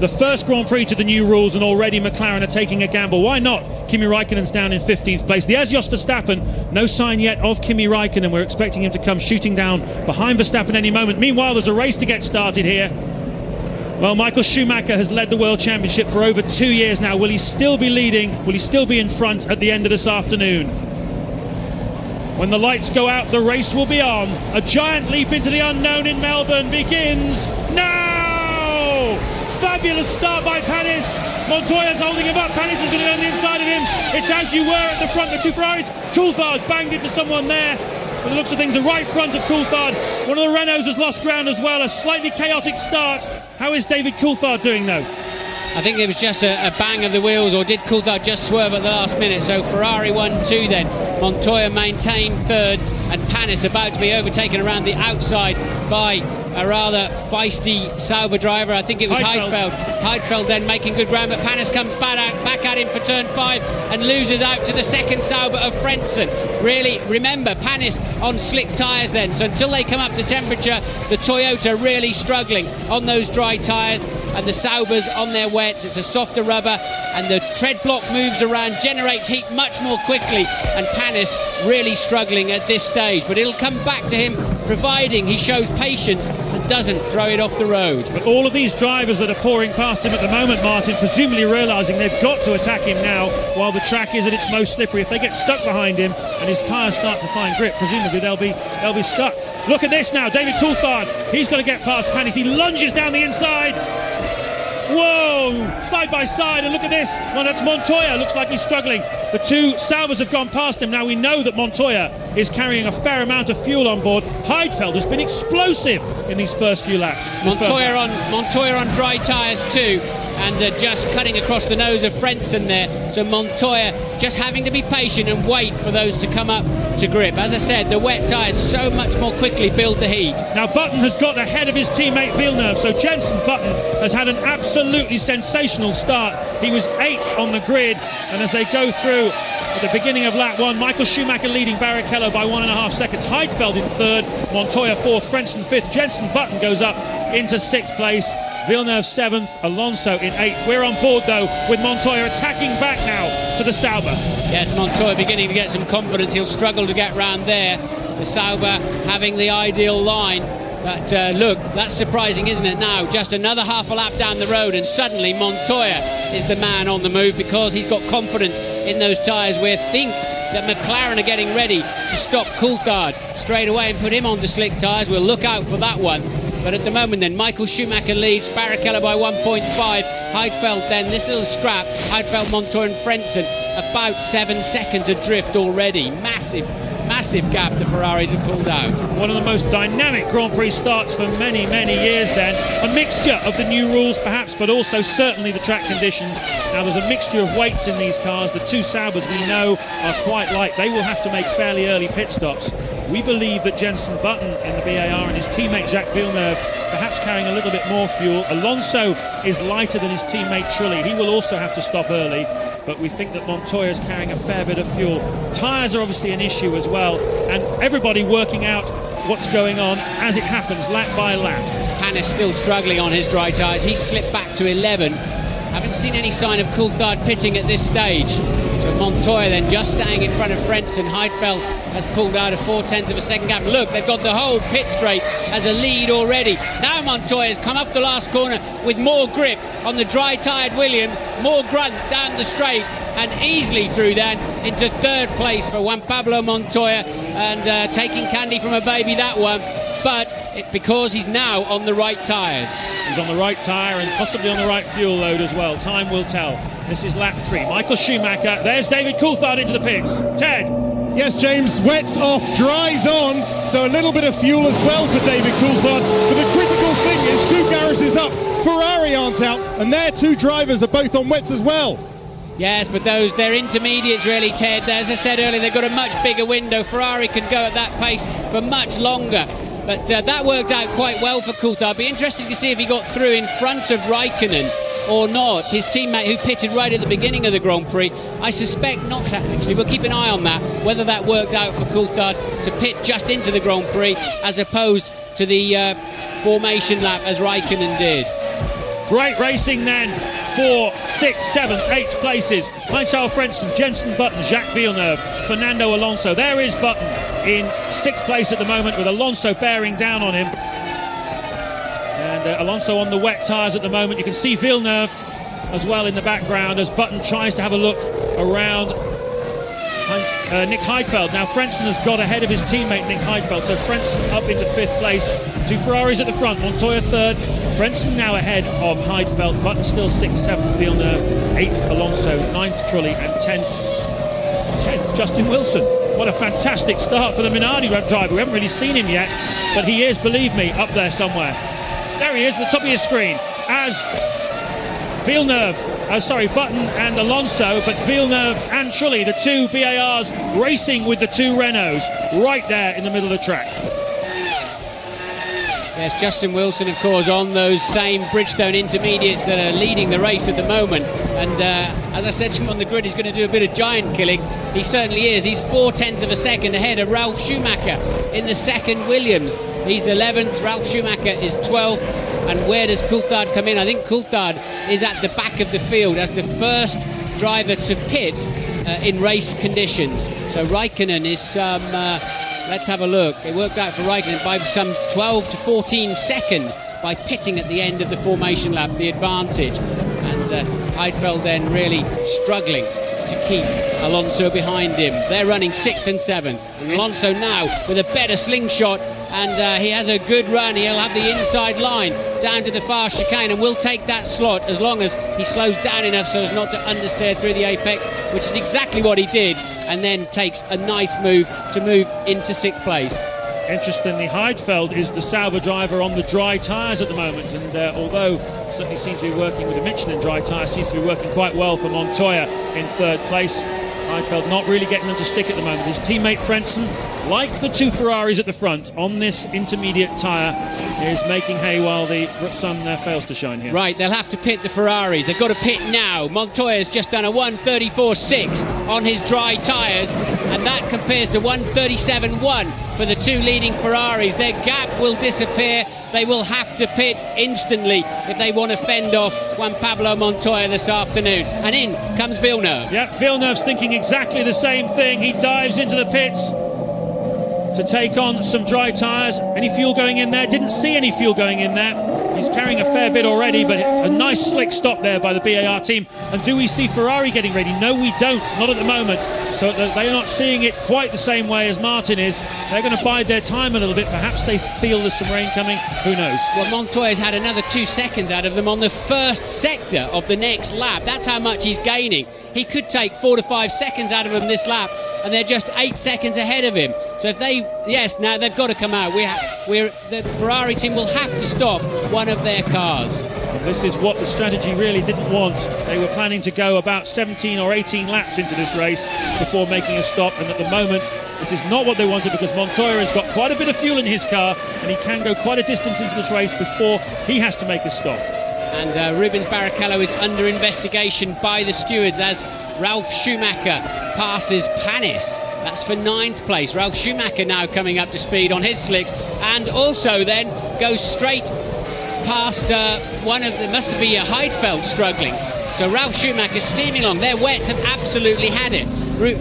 The first Grand Prix to the new rules, and already McLaren are taking a gamble. Why not? Kimi Raikkonen's down in 15th place. There's Jos Verstappen. No sign yet of Kimi Raikkonen. We're expecting him to come shooting down behind Verstappen any moment. Meanwhile, there's a race to get started here. Well, Michael Schumacher has led the World Championship for over 2 years now. Will he still be leading? Will he still be in front at the end of this afternoon? When the lights go out, the race will be on. A giant leap into the unknown in Melbourne begins now! Fabulous start by Panis. Montoya's holding him up. Panis is going to go on the inside of him. It's as you were at the front, the two Ferraris. Coulthard banged into someone there. By the looks of things, the right front of Coulthard. One of the Renaults has lost ground as well. A slightly chaotic start. How is David Coulthard doing though? I think it was just a bang of the wheels, or did Coulthard just swerve at the last minute? So Ferrari 1-2 then. Montoya maintained third, and Panis about to be overtaken around the outside by a rather feisty Sauber driver. I think it was Heidfeld. Heidfeld then making good ground, but Panis comes back at him for turn 5 and loses out to the second Sauber of Frentzen. Really, remember, Panis on slick tyres then, so until they come up to temperature, the Toyota really struggling on those dry tyres, and the Saubers on their wets. It's a softer rubber, and the tread block moves around, generates heat much more quickly, and Panis really struggling at this stage. But it'll come back to him, providing he shows patience and doesn't throw it off the road. But all of these drivers that are pouring past him at the moment, Martin, presumably realising they've got to attack him now while the track is at its most slippery. If they get stuck behind him and his tyres start to find grip, presumably they'll be stuck. Look at this now, David Coulthard. He's got to get past Panis. He lunges down the inside. Whoa! Side by side, and look at this. Well, that's Montoya. Looks like he's struggling. The two Saubers have gone past him. Now we know that Montoya is carrying a fair amount of fuel on board. Heidfeld has been explosive in these first few laps. Montoya on dry tyres too, and just cutting across the nose of Frentzen there. So Montoya just having to be patient and wait for those to come up to grip. As I said, the wet tyres so much more quickly build the heat. Now Button has got ahead of his teammate Villeneuve, so Jenson Button has had an absolutely sensational start. He was 8th on the grid, and as they go through at the beginning of lap 1, Michael Schumacher leading Barrichello by 1.5 seconds. Heidfeld in 3rd, Montoya 4th, Frentzen 5th. Jenson Button goes up into 6th place. Villeneuve 7th, Alonso in 8th. We're on board though with Montoya attacking back now to the Sauber. Yes, Montoya beginning to get some confidence. He'll struggle to get round there. The Sauber having the ideal line. But look, that's surprising, isn't it now? Just another half a lap down the road and suddenly Montoya is the man on the move because he's got confidence in those tyres. We think that McLaren are getting ready to stop Coulthard straight away and put him onto slick tyres. We'll look out for that one. But at the moment then, Michael Schumacher leads, Barrichello by 1.5, Heidfeld then, this little scrap, Heidfeld, Montoya and Frentzen, about 7 seconds adrift already. Massive gap the Ferraris have pulled out. One of the most dynamic Grand Prix starts for many years then. A mixture of the new rules perhaps, but also certainly the track conditions. Now there's a mixture of weights in these cars. The two Saubers we know are quite light. They will have to make fairly early pit stops. We believe that Jenson Button in the BAR and his teammate Jacques Villeneuve perhaps carrying a little bit more fuel. Alonso is lighter than his teammate Trulli. He will also have to stop early, but we think that Montoya is carrying a fair bit of fuel. Tyres are obviously an issue as well, and everybody working out what's going on as it happens, lap by lap. Panis still struggling on his dry tyres. He slipped back to 11. Haven't seen any sign of Coulthard pitting at this stage. So Montoya then just staying in front of Frentzen. Heidfeld has pulled out a 4/10 of a second gap. Look, they've got the whole pit straight as a lead already. Now Montoya's come up the last corner with more grip on the dry-tyred Williams, more grunt down the straight, and easily through then into 3rd place for Juan Pablo Montoya, and taking candy from a baby, that one. But because he's now on the right tyres. He's on the right tyre and possibly on the right fuel load as well. Time will tell. This is lap 3. Michael Schumacher. There's David Coulthard into the pits. Ted. Yes, James, wets off, dries on, so a little bit of fuel as well for David Coulthard. But the critical thing is 2 garages up, Ferrari aren't out, and their 2 drivers are both on wets as well. Yes, but they're intermediates really, Ted. As I said earlier, they've got a much bigger window. Ferrari can go at that pace for much longer. But that worked out quite well for Coulthard. Be interesting to see if he got through in front of Raikkonen or not. His teammate who pitted right at the beginning of the Grand Prix. I suspect not, actually. We'll keep an eye on that, whether that worked out for Coulthard to pit just into the Grand Prix as opposed to the formation lap as Raikkonen did. Great racing then for 6th, 7th, 8th places. Heinz-Harald Frentzen, Jenson Button, Jacques Villeneuve, Fernando Alonso. There is Button in 6th place at the moment with Alonso bearing down on him. And Alonso on the wet tyres at the moment. You can see Villeneuve as well in the background as Button tries to have a look around Nick Heidfeld. Now Frentzen has got ahead of his teammate Nick Heidfeld, so Frentzen up into 5th place. 2 Ferraris at the front, Montoya 3rd, Frentzen now ahead of Heidfeld, Button still 6th, 7th, Villeneuve 8th, Alonso 9th, Trulli, and 10th, Justin Wilson. What a fantastic start for the Minardi driver. We haven't really seen him yet, but he is, believe me, up there somewhere. There he is at the top of your screen as Button and Alonso, but Villeneuve and Trulli, the 2 BARs racing with the 2 Renaults right there in the middle of the track. Yes, Justin Wilson, of course, on those same Bridgestone intermediates that are leading the race at the moment. And as I said to him on the grid, he's going to do a bit of giant killing. He certainly is. He's 0.4 of a second ahead of Ralf Schumacher in the 2nd Williams. He's 11th, Ralf Schumacher is 12th. And where does Coulthard come in? I think Coulthard is at the back of the field as the first driver to pit in race conditions. So Raikkonen is let's have a look. It worked out for Raikkonen by some 12 to 14 seconds by pitting at the end of the formation lap, the advantage. And Heidfeld then really struggling to keep Alonso behind him. They're running 6th and 7th. And Alonso now with a better slingshot, and he has a good run. He'll have the inside line down to the far chicane and will take that slot as long as he slows down enough so as not to understeer through the apex, which is exactly what he did, and then takes a nice move to move into 6th place. Interestingly, Heidfeld is the Sauber driver on the dry tyres at the moment, and although certainly seems to be working with a Michelin dry tyre, seems to be working quite well for Montoya in 3rd place. Heidfeld not really getting them to stick at the moment. His teammate Frentzen, like the 2 Ferraris at the front on this intermediate tyre, is making hay while the sun fails to shine here. Right, they'll have to pit the Ferraris. They've got to pit now. Montoya's just done a 1:34.6 on his dry tyres, and that compares to 1:37.1 for the 2 leading Ferraris. Their gap will disappear. They will have to pit instantly if they want to fend off Juan Pablo Montoya this afternoon. And in comes Villeneuve. Yeah, Villeneuve's thinking exactly the same thing. He dives into the pits to take on some dry tyres. Any fuel going in there? Didn't see any fuel going in there. He's carrying a fair bit already, but it's a nice slick stop there by the BAR team. And do we see Ferrari getting ready? No, we don't, not at the moment. So they're not seeing it quite the same way as Martin is. They're going to bide their time a little bit. Perhaps they feel there's some rain coming. Who knows? Well, Montoya's had another 2 seconds out of them on the first sector of the next lap. That's how much he's gaining. He could take 4 to 5 seconds out of them this lap, and they're just 8 seconds ahead of him. So if now they've got to come out. The Ferrari team will have to stop one of their cars. And this is what the strategy really didn't want. They were planning to go about 17 or 18 laps into this race before making a stop, and at the moment this is not what they wanted, because Montoya has got quite a bit of fuel in his car and he can go quite a distance into this race before he has to make a stop. And Rubens Barrichello is under investigation by the stewards as Ralf Schumacher passes Panis. That's for 9th place. Ralf Schumacher now coming up to speed on his slicks, and also then goes straight past must be a Heidfeld struggling. So Ralf Schumacher steaming along. Their wets have absolutely had it.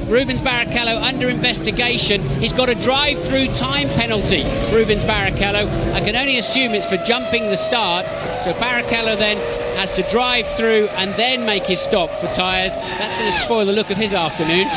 Rubens Barrichello under investigation. He's got a drive-through time penalty, Rubens Barrichello. I can only assume it's for jumping the start. So Barrichello then has to drive through and then make his stop for tyres. That's going to spoil the look of his afternoon.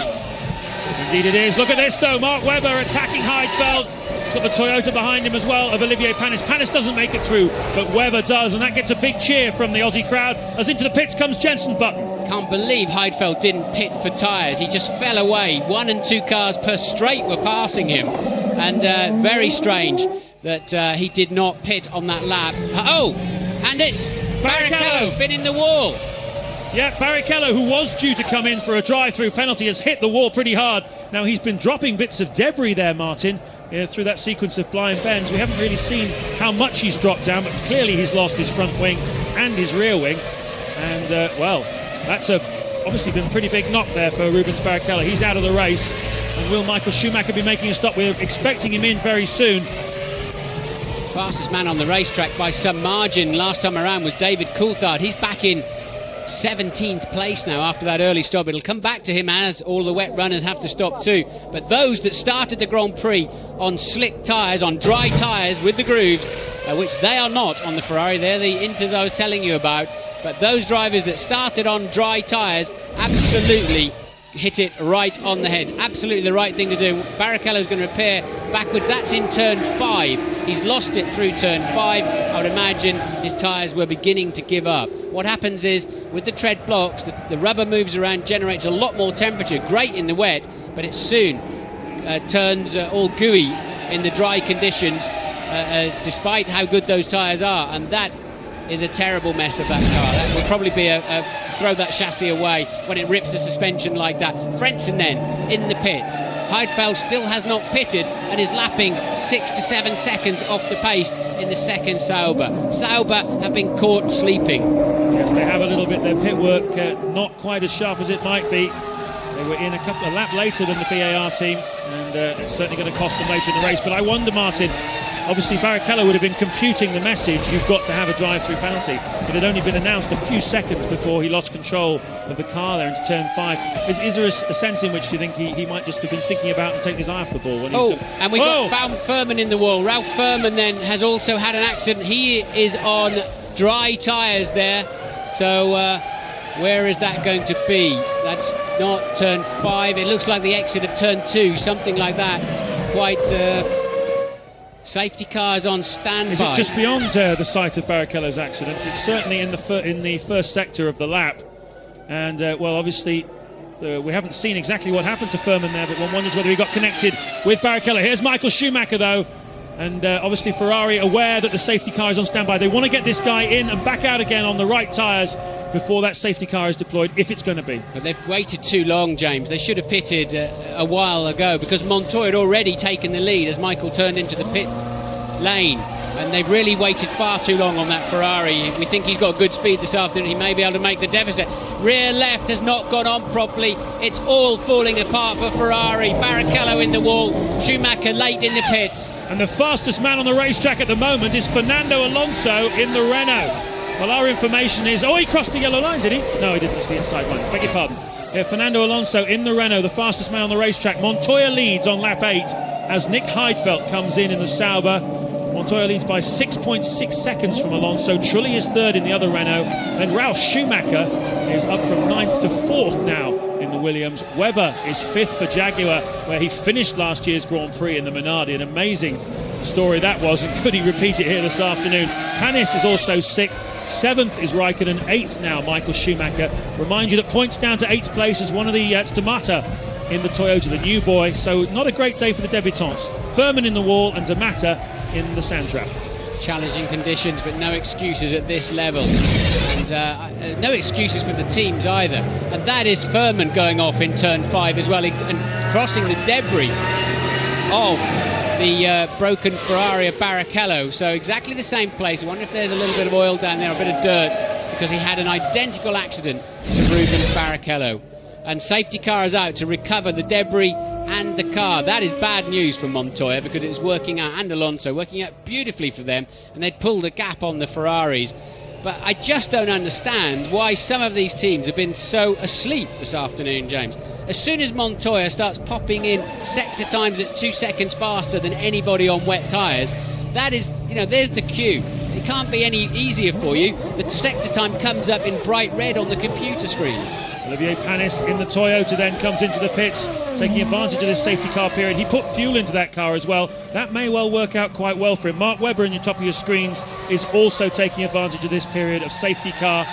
Indeed it is. Look at this though. Mark Webber attacking Heidfeld. He's got the Toyota behind him as well of Olivier Panis. Panis doesn't make it through, but Webber does, and that gets a big cheer from the Aussie crowd as into the pits comes Jenson Button. Can't believe Heidfeld didn't pit for tyres. He just fell away. 1 and 2 cars per straight were passing him, and very strange that he did not pit on that lap. Oh, and it's Barrichello's been in the wall. Yeah, Barrichello, who was due to come in for a drive-through penalty, has hit the wall pretty hard. Now, he's been dropping bits of debris there, Martin, through that sequence of blind bends. We haven't really seen how much he's dropped down, but clearly he's lost his front wing and his rear wing. And, well, that's obviously been a pretty big knock there for Rubens Barrichello. He's out of the race. And will Michael Schumacher be making a stop? We're expecting him in very soon. fastest man on the racetrack by some margin last time around was David Coulthard. He's back in 17th place now after that early stop. It'll come back to him as all the wet runners have to stop too. But those that started the Grand Prix on slick tyres, on dry tyres with the grooves, which they are not on the Ferrari, they're the Inters I was telling you about, but those drivers that started on dry tyres absolutely hit it right on the head. Absolutely the right thing to do. Barrichello's going to repair backwards. That's in turn 5. He's lost it through turn 5. I would imagine his tyres were beginning to give up. What happens is, with the tread blocks, the rubber moves around, generates a lot more temperature. Great in the wet, but it soon turns all gooey in the dry conditions, despite how good those tyres are, and that is a terrible mess of that car. That will probably be a throw that chassis away when it rips the suspension like that. Frentzen then in the pits. Heidfeld still has not pitted and is lapping 6 to 7 seconds off the pace in the second Sauber. Sauber have been caught sleeping. Yes, they have a little bit. Their pit work not quite as sharp as it might be. They were in a lap later than the BAR team, and it's certainly going to cost them later in the race. But I wonder, Martin, obviously Barrichello would have been computing the message, you've got to have a drive-through penalty. It had only been announced a few seconds before he lost control of the car there into turn 5. Is there a sense in which do you think he might just have been thinking about and taking his eye off the ball? And we've got Furman in the wall. Ralph Furman then has also had an accident. He is on dry tyres there. So where is that going to be? That's not turn 5. It looks like the exit of turn 2, something like that. Quite... safety cars on standby. Is it just beyond the site of Barrichello's accident? It's certainly in the first sector of the lap, and well, obviously we haven't seen exactly what happened to Furman there, but one wonders whether he got connected with Barrichello. Here's Michael Schumacher though, and obviously Ferrari aware that the safety car is on standby. They want to get this guy in and back out again on the right tyres before that safety car is deployed, if it's going to be. But they've waited too long, James. They should have pitted a while ago, because Montoya had already taken the lead as Michael turned into the pit lane, and they've really waited far too long on that Ferrari. We think he's got good speed this afternoon. He may be able to make the deficit. Rear left has not gone on properly. It's all falling apart for Ferrari. Barrichello in the wall, Schumacher late in the pits. And the fastest man on the racetrack at the moment is Fernando Alonso in the Renault. Well, our information is... Oh, he crossed the yellow line, did he? No, he didn't. It's the inside line. Beg your pardon. Yeah, Fernando Alonso in the Renault, the fastest man on the racetrack. Montoya leads on lap 8 as Nick Heidfeld comes in the Sauber. Montoya leads by 6.6 seconds from Alonso. Trulli is third in the other Renault. And Ralf Schumacher is up from 9th to 4th now in the Williams. Webber is 5th for Jaguar, where he finished last year's Grand Prix in the Minardi. An amazing story that was, and could he repeat it here this afternoon? Panis is also 6th. 7th is Raikkonen, 8th now Michael Schumacher. Remind you that points down to 8th place is one of the D'Amata in the Toyota, the new boy. So not a great day for the debutantes. Furman in the wall and D'Amata in the Sandtrap. Challenging conditions, but no excuses at this level, and no excuses for the teams either. And that is Furman going off in turn 5 as well, and crossing the debris of the broken Ferrari of Barrichello. So exactly the same place. I wonder if there's a little bit of oil down there, a bit of dirt, because he had an identical accident to Rubens Barrichello. And safety car is out to recover the debris and the car. That is bad news for Montoya, because it's working out, and Alonso, working out beautifully for them, and they'd pulled a gap on the Ferraris. But I just don't understand why some of these teams have been so asleep this afternoon, James. As soon as Montoya starts popping in sector times that's 2 seconds faster than anybody on wet tyres, that is, there's the cue. It can't be any easier for you. The sector time comes up in bright red on the computer screens. Olivier Panis in the Toyota then comes into the pits, taking advantage of this safety car period. He put fuel into that car as well. That may well work out quite well for him. Mark Webber in your top of your screens is also taking advantage of this period of safety car.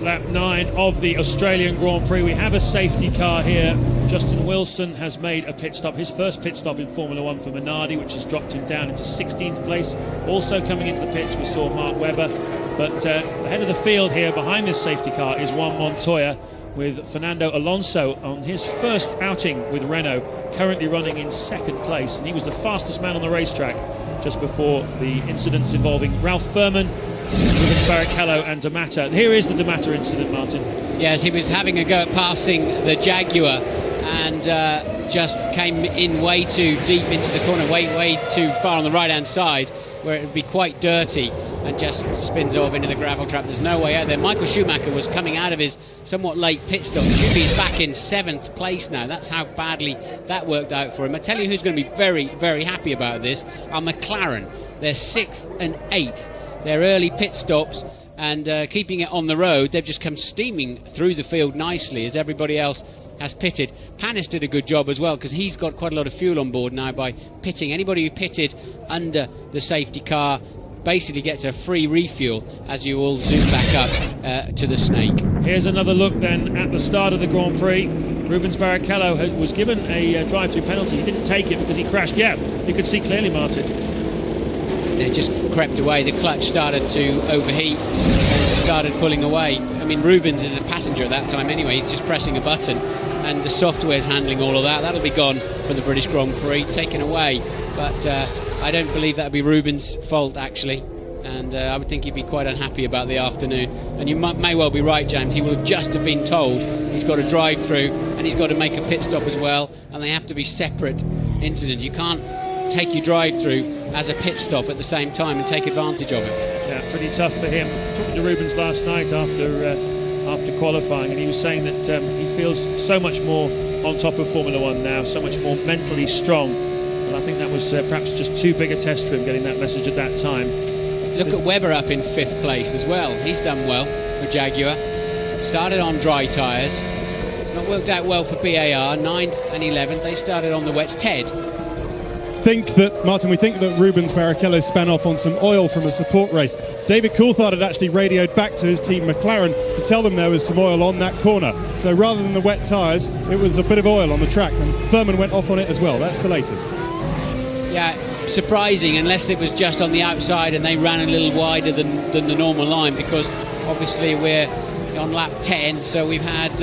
lap 9 of the Australian Grand Prix. We have a safety car here. Justin Wilson has made a pit stop, his first pit stop in Formula 1 for Minardi, which has dropped him down into 16th place. Also coming into the pits, we saw Mark Webber. But ahead of the field here, behind this safety car, is Juan Montoya, with Fernando Alonso on his first outing with Renault, currently running in 2nd place. And he was the fastest man on the racetrack just before the incidents involving Ralph Furman, Rubens Barrichello and D'Amato. Here is the D'Amato incident, Martin. Yes, he was having a go at passing the Jaguar and just came in way too deep into the corner, way too far on the right-hand side, where it would be quite dirty, and just spins off into the gravel trap. There's no way out there. Michael Schumacher was coming out of his somewhat late pit stop. Schumacher's back in 7th place now. That's how badly that worked out for him. I tell you who's going to be very, very happy about this are McLaren. They're 6th and 8th. Their early pit stops and keeping it on the road, they've just come steaming through the field nicely as everybody else has pitted. Panis did a good job as well, because he's got quite a lot of fuel on board now by pitting. Anybody who pitted under the safety car basically gets a free refuel as you all zoom back up to the Snake. Here's another look then at the start of the Grand Prix. Rubens Barrichello was given a drive-through penalty. He didn't take it because he crashed. Yeah, you could see clearly, Martin. It just crept away. The clutch started to overheat and started pulling away. I mean, Rubens is a passenger at that time anyway. He's just pressing a button, and the software's handling all of that. That'll be gone for the British Grand Prix, taken away. But I don't believe that'll be Rubens' fault, actually. And I would think he'd be quite unhappy about the afternoon. And you may well be right, James. He will have just have been told he's got to drive through and he's got to make a pit stop as well. And they have to be separate incidents. You can't take your drive-through as a pit stop at the same time and take advantage of it. Yeah, pretty tough for him. Talking to Rubens last night after qualifying, and he was saying that he feels so much more on top of Formula 1 now, so much more mentally strong. And I think that was perhaps just too big a test for him, getting that message at that time. Look at Webber up in 5th place as well. He's done well for Jaguar. Started on dry tyres. It's not worked out well for BAR. 9th and 11th. They started on the wets. Ted. We think that Rubens Barrichello span off on some oil from a support race. David Coulthard had actually radioed back to his team McLaren to tell them there was some oil on that corner. So rather than the wet tyres, it was a bit of oil on the track, and Furman went off on it as well. That's the latest. Yeah, surprising, unless it was just on the outside and they ran a little wider than the normal line, because obviously we're on lap 10, so we've had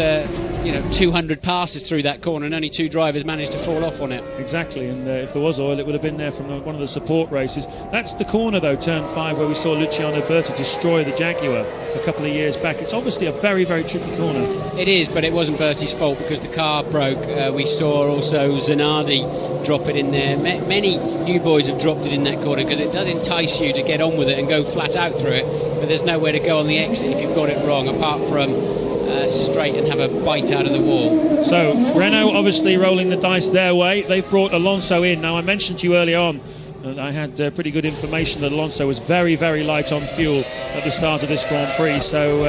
200 passes through that corner and only 2 drivers managed to fall off on it. Exactly, and if there was oil, it would have been there from one of the support races. That's the corner though, turn 5, where we saw Luciano Berti destroy the Jaguar a couple of years back. It's obviously a very, very tricky corner. It is, but it wasn't Berti's fault because the car broke. We saw also Zanardi drop it in there. Many new boys have dropped it in that corner because it does entice you to get on with it and go flat out through it, but there's nowhere to go on the exit if you've got it wrong, apart from straight and have a bite out of the wall. So Renault obviously rolling the dice their way. They've brought Alonso in. Now, I mentioned to you early on that I had pretty good information that Alonso was very, very light on fuel at the start of this Grand Prix, so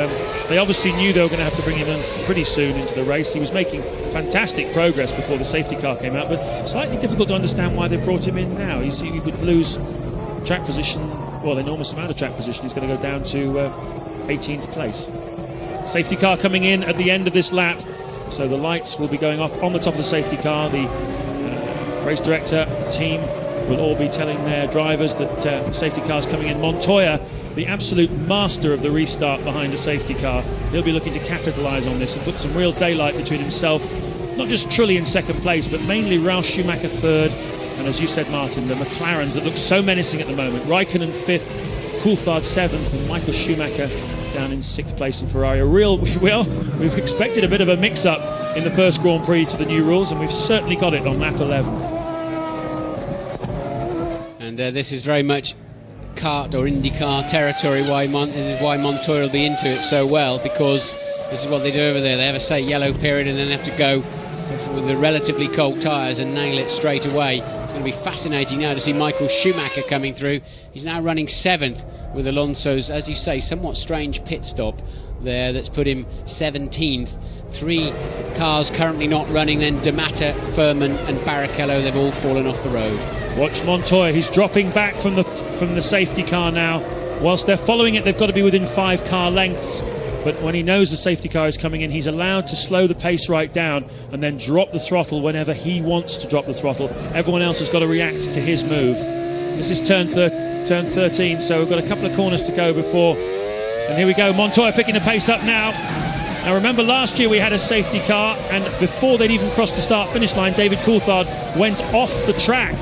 they obviously knew they were going to have to bring him in pretty soon into the race. He was making fantastic progress before the safety car came out, but slightly difficult to understand why they brought him in now. You see, he could lose track position, well, enormous amount of track position. He's going to go down to 18th place. Safety car coming in at the end of this lap, so the lights will be going off on the top of the safety car. The race director, team will all be telling their drivers that safety car's coming in. Montoya, the absolute master of the restart behind the safety car, he'll be looking to capitalise on this and put some real daylight between himself, not just Trulli in 2nd place, but mainly Ralf Schumacher 3rd, and as you said, Martin, the McLarens that look so menacing at the moment. Raikkonen 5th, Coulthard 7th, and Michael Schumacher down in 6th place in Ferrari. We've expected a bit of a mix-up in the first Grand Prix to the new rules, and we've certainly got it on lap 11. And this is very much kart or IndyCar territory, why Montoya will be into it so well, because this is what they do over there. They have a, say, yellow period and then have to go with the relatively cold tyres and nail it straight away. It's going to be fascinating now to see Michael Schumacher coming through. He's now running 7th with Alonso's, as you say, somewhat strange pit stop there that's put him 17th. 3 cars currently not running, then D'Amato, Furman and Barrichello, they've all fallen off the road. Watch Montoya, he's dropping back from the safety car now. Whilst they're following it, they've got to be within 5 car lengths but when he knows the safety car is coming in, he's allowed to slow the pace right down and then drop the throttle whenever he wants to drop the throttle. Everyone else has got to react to his move. This is turn 13, so we've got a couple of corners to go before, and here we go, Montoya picking the pace up now. Now remember, last year we had a safety car, and before they'd even crossed the start-finish line, David Coulthard went off the track.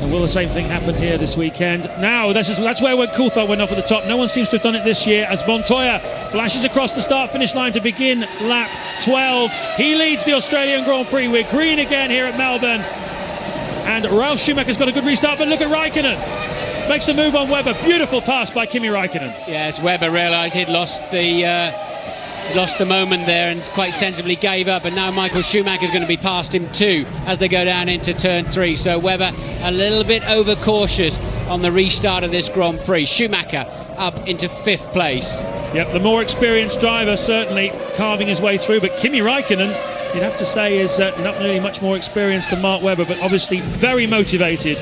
And will the same thing happen here this weekend? Now, that's where Coulthard went off at the top. No one seems to have done it this year, as Montoya flashes across the start-finish line to begin lap 12. He leads the Australian Grand Prix. We're green again here at Melbourne. And Ralf Schumacher's got a good restart, but look at Raikkonen. Makes a move on Webber. Beautiful pass by Kimi Raikkonen. Yes, Webber realised he'd lost the moment there and quite sensibly gave up, and now Michael Schumacher's going to be past him too as they go down into turn 3. So Webber a little bit overcautious on the restart of this Grand Prix. Schumacher up into 5th place. Yep, the more experienced driver certainly carving his way through, but Kimi Raikkonen, you'd have to say, is not really much more experienced than Mark Webber, but obviously very motivated,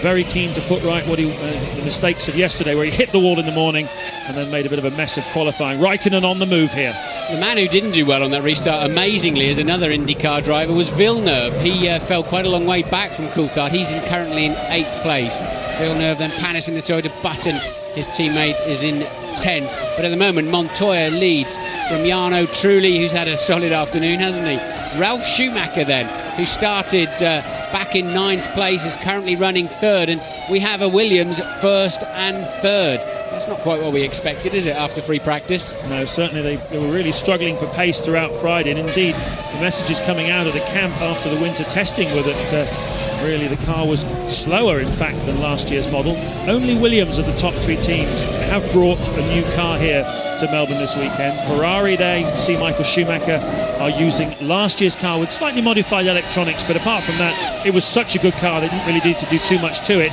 very keen to put right what the mistakes of yesterday, where he hit the wall in the morning and then made a bit of a mess of qualifying. Raikkonen on the move here. The man who didn't do well on that restart, amazingly, as another IndyCar driver, was Villeneuve. He fell quite a long way back from Coulthard. He's currently in 8th place. Villeneuve then Panis in the Toyota Button. His teammate is in 10th. But at the moment, Montoya leads from Jarno Trulli, who's had a solid afternoon, hasn't he? Ralf Schumacher then, who started back in 9th place, is currently running 3rd, and we have a Williams 1st and 3rd. That's not quite what we expected, is it, after free practice? No, certainly they were really struggling for pace throughout Friday, and indeed the messages coming out of the camp after the winter testing were that really the car was slower, in fact, than last year's model. Only Williams of the top 3 teams have brought a new car here to Melbourne this weekend. Ferrari, there you can see Michael Schumacher are using last year's car with slightly modified electronics, but apart from that, it was such a good car they didn't really need to do too much to it.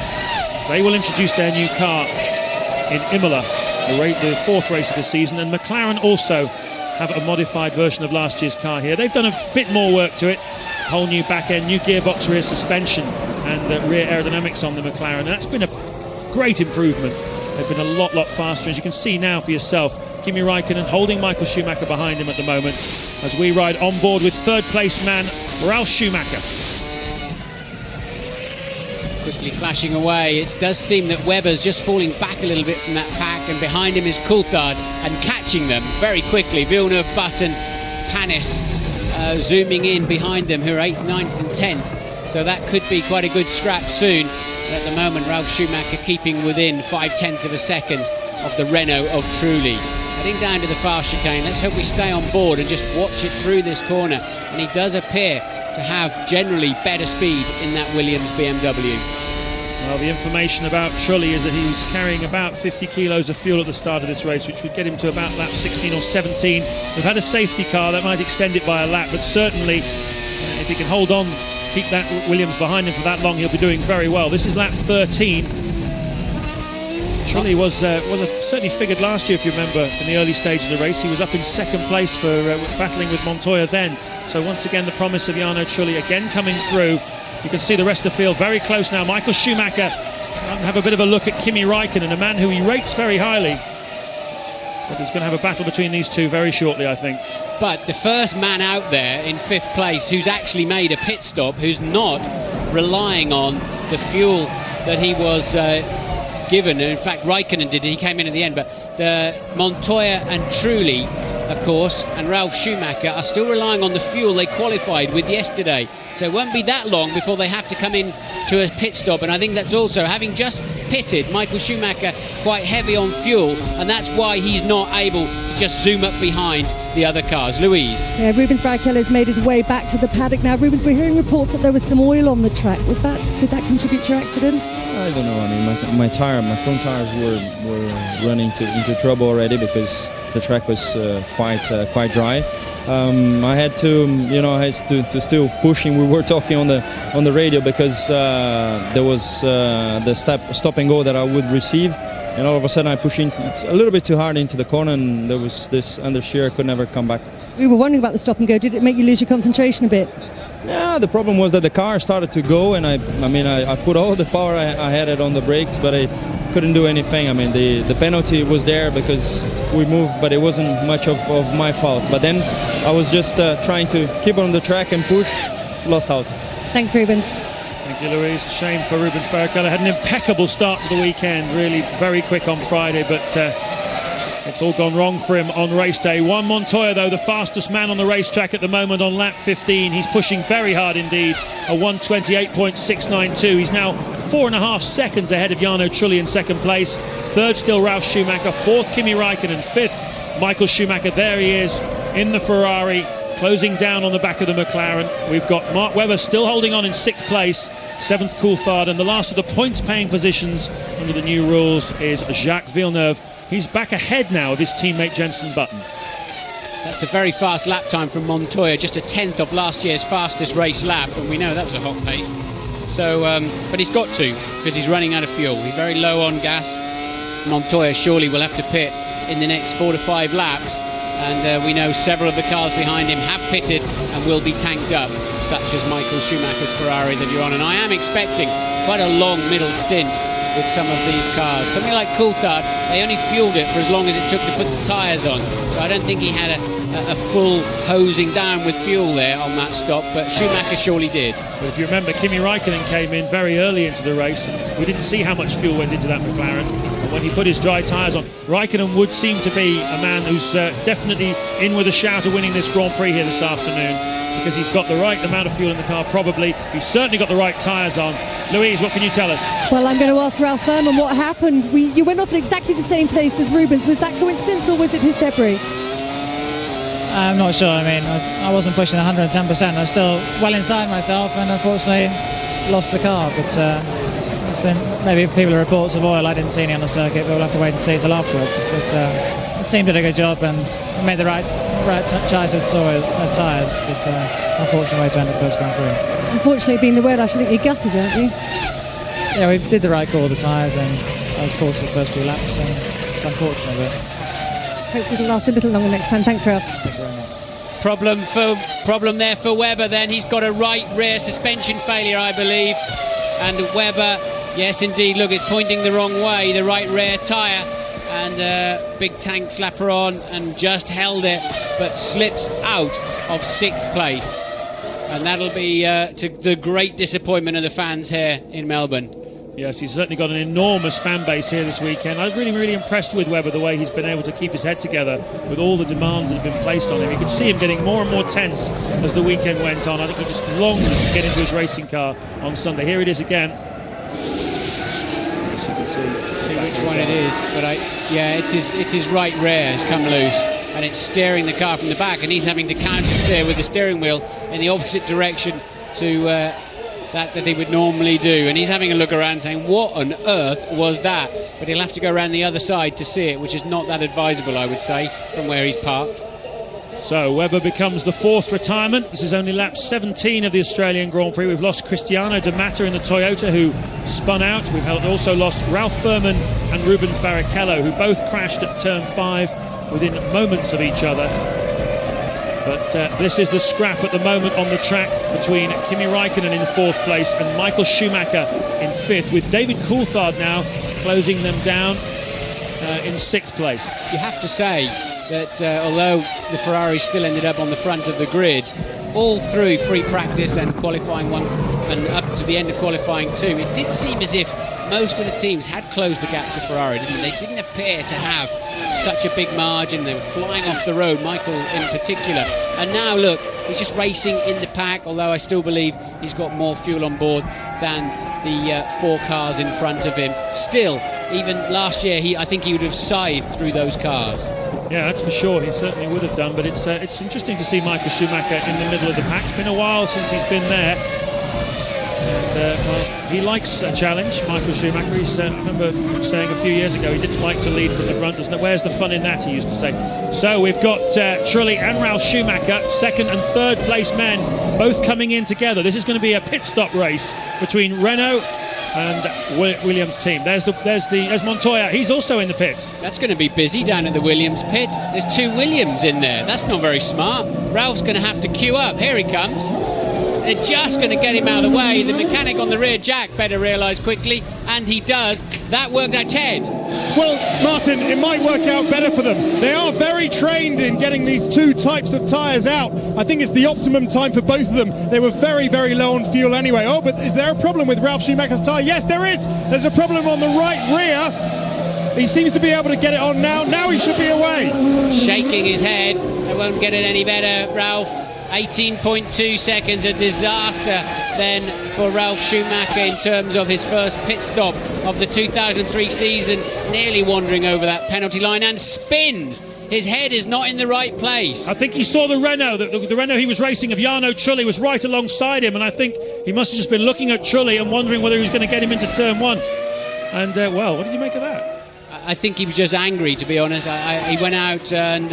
They will introduce their new car in Imola, the 4th race of the season, and McLaren also have a modified version of last year's car here. They've done a bit more work to it. Whole new back end, new gearbox, rear suspension, and rear aerodynamics on the McLaren. And that's been a great improvement. They've been a lot faster, as you can see now for yourself. Kimi Raikkonen holding Michael Schumacher behind him at the moment as we ride on board with 3rd place man Ralf Schumacher. Quickly flashing away. It does seem that Webber's just falling back a little bit from that pack, and behind him is Coulthard and catching them very quickly. Villeneuve, Button, Panis zooming in behind them, who are 8th, 9th and 10th. So that could be quite a good scrap soon. But at the moment, Ralf Schumacher keeping within 0.5 of a second of the Renault of Trulli. Heading down to the far chicane. Let's hope we stay on board and just watch it through this corner. And he does appear to have generally better speed in that Williams BMW. Well, the information about Trulli is that he was carrying about 50 kilos of fuel at the start of this race, which would get him to about lap 16 or 17. We've had a safety car that might extend it by a lap, but certainly if he can hold on, keep that Williams behind him for that long, he'll be doing very well. This is lap 13. Trulli was certainly figured last year, if you remember, in the early stage of the race. He was up in 2nd place for battling with Montoya then. So once again, the promise of Jarno Trulli again coming through. You can see the rest of the field very close now. Michael Schumacher have a bit of a look at Kimi Raikkonen, a man who he rates very highly. But he's going to have a battle between these two very shortly, I think. But the first man out there in 5th place who's actually made a pit stop, who's not relying on the fuel that he was given. In fact, Raikkonen did. He came in at the end. But Montoya and Trulli, of course, and Ralf Schumacher are still relying on the fuel they qualified with yesterday. So it won't be that long before they have to come in to a pit stop. And I think that's also, having just pitted, Michael Schumacher quite heavy on fuel, and that's why he's not able to just zoom up behind the other cars. Louise. Yeah, Rubens Barrichello has made his way back to the paddock now. Rubens, we're hearing reports that there was some oil on the track. Did that contribute to your accident? I don't know. I mean, my front tires were running into trouble already because the track was quite dry. I had to still pushing. We were talking on the radio because there was the stop and go that I would receive, and all of a sudden I pushed in a little bit too hard into the corner, and there was this understeer. I could never come back. We were wondering about the stop and go. Did it make you lose your concentration a bit? Yeah, the problem was that the car started to go, and I put all the power I had it on the brakes, but I couldn't do anything. I mean, the penalty was there because we moved, but it wasn't much of my fault. But then I was just trying to keep on the track and push, lost out. Thanks, Rubens. Thank you, Louise. Shame for Rubens Barrichello. Had an impeccable start to the weekend, really very quick on Friday, but it's all gone wrong for him on race day. Juan Montoya, though, the fastest man on the racetrack at the moment on lap 15. He's pushing very hard indeed, a 1:28.692. He's now 4.5 seconds ahead of Jarno Trulli in second place. Third still Ralf Schumacher. Fourth Kimi Raikkonen. Fifth Michael Schumacher. There he is in the Ferrari, closing down on the back of the McLaren. We've got Mark Webber still holding on in sixth place. Seventh Coulthard, and the last of the points-paying positions under the new rules is Jacques Villeneuve. He's back ahead now of his teammate Jenson Button. That's a very fast lap time from Montoya, just a tenth of last year's fastest race lap, and we know that was a hot pace. So, but he's got to, because he's running out of fuel. He's very low on gas. Montoya surely will have to pit in the next 4 to 5 laps, and we know several of the cars behind him have pitted and will be tanked up, such as Michael Schumacher's Ferrari that you're on. And I am expecting quite a long middle stint with some of these cars. Something like Coulthard, they only fueled it for as long as it took to put the tyres on, so I don't think he had a full hosing down with fuel there on that stop, but Schumacher surely did. But if you remember, Kimi Raikkonen came in very early into the race. We didn't see how much fuel went into that McLaren. And when he put his dry tyres on, Raikkonen would seem to be a man who's definitely in with a shout of winning this Grand Prix here this afternoon, because he's got the right amount of fuel in the car, probably. He's certainly got the right tyres on. Louise, what can you tell us? Well, I'm going to ask Ralph Furman what happened. You went off at exactly the same place as Rubens. Was that coincidence or was it his debris? I'm not sure. I mean, I wasn't pushing 110%. I was still well inside myself, and unfortunately lost the car. But there's been maybe people reports of oil. I didn't see any on the circuit, but we'll have to wait and see till afterwards. But the team did a good job and made the right choice of tyres. But unfortunately, way to end the first Grand Prix. Unfortunately, being the word, I should think you're gutted, aren't you? Yeah, we did the right call with the tyres, and I was caught for the first few laps, and it's unfortunate, but hopefully it'll last a little longer next time. Thanks, Ralph. thank you very much. Problem there for Webber then. He's got a right rear suspension failure, I believe. And Webber, yes indeed, look, it's pointing the wrong way, the right rear tyre. And big tank slapper on and just held it, but slips out of 6th place. And that'll be to the great disappointment of the fans here in Melbourne. Yes, he's certainly got an enormous fan base here this weekend. I'm really impressed with Webber, the way he's been able to keep his head together with all the demands that have been placed on him. You could see him getting more and more tense as the weekend went on. I think he just longed to get into his racing car on Sunday. Here it is again. Yes, you can see which one it is, but it's his right rear has come loose, and it's steering the car from the back, and he's having to counter steer with the steering wheel in the opposite direction to that he would normally do, and he's having a look around saying, what on earth was that? But he'll have to go around the other side to see it, which is not that advisable, I would say, from where he's parked. So Webber becomes the 4th retirement. This is only lap 17 of the Australian Grand Prix. We've lost Cristiano De Matta in the Toyota, who spun out. We've also lost Ralph Furman and Rubens Barrichello, who both crashed at turn 5 within moments of each other. But this is the scrap at the moment on the track between Kimi Raikkonen in 4th place and Michael Schumacher in 5th, with David Coulthard now closing them down in 6th place. You have to say that although the Ferrari still ended up on the front of the grid, all through free practice and qualifying 1 and up to the end of qualifying 2, it did seem as if most of the teams had closed the gap to Ferrari, didn't they? They didn't appear to have such a big margin. They were flying off the road, Michael in particular. And now look, he's just racing in the pack, although I still believe he's got more fuel on board than the 4 cars in front of him. Still, even last year, I think he would have scythed through those cars. Yeah, that's for sure. He certainly would have done. But it's interesting to see Michael Schumacher in the middle of the pack. It's been a while since he's been there. And well, he likes a challenge, Michael Schumacher. I remember saying a few years ago he didn't like to lead from the front. Where's the fun in that, he used to say. So we've got Trulli and Ralf Schumacher, 2nd and 3rd place men, both coming in together. This is going to be a pit stop race between Renault and Williams team. There's Montoya. He's also in the pits. That's going to be busy down at the Williams pit. There's 2 Williams in there. That's not very smart. Ralph's going to have to queue up. Here he comes. They're just going to get him out of the way. The mechanic on the rear, Jack, better realise quickly, and he does. That worked out, Ted. Well, Martin, it might work out better for them. They are very trained in getting these 2 types of tyres out. I think it's the optimum time for both of them. They were very, very low on fuel anyway. Oh, but is there a problem with Ralf Schumacher's tyre? Yes, there is. There's a problem on the right rear. He seems to be able to get it on now. Now he should be away. Shaking his head. They won't get it any better, Ralf. 18.2 seconds, a disaster then for Ralf Schumacher in terms of his first pit stop of the 2003 season, nearly wandering over that penalty line and spins. His head is not in the right place. I think he saw the Renault, the Renault he was racing of Jarno Trulli was right alongside him, and I think he must have just been looking at Trulli and wondering whether he was going to get him into turn 1. And, well, what did you make of that? I think he was just angry, to be honest. He went out and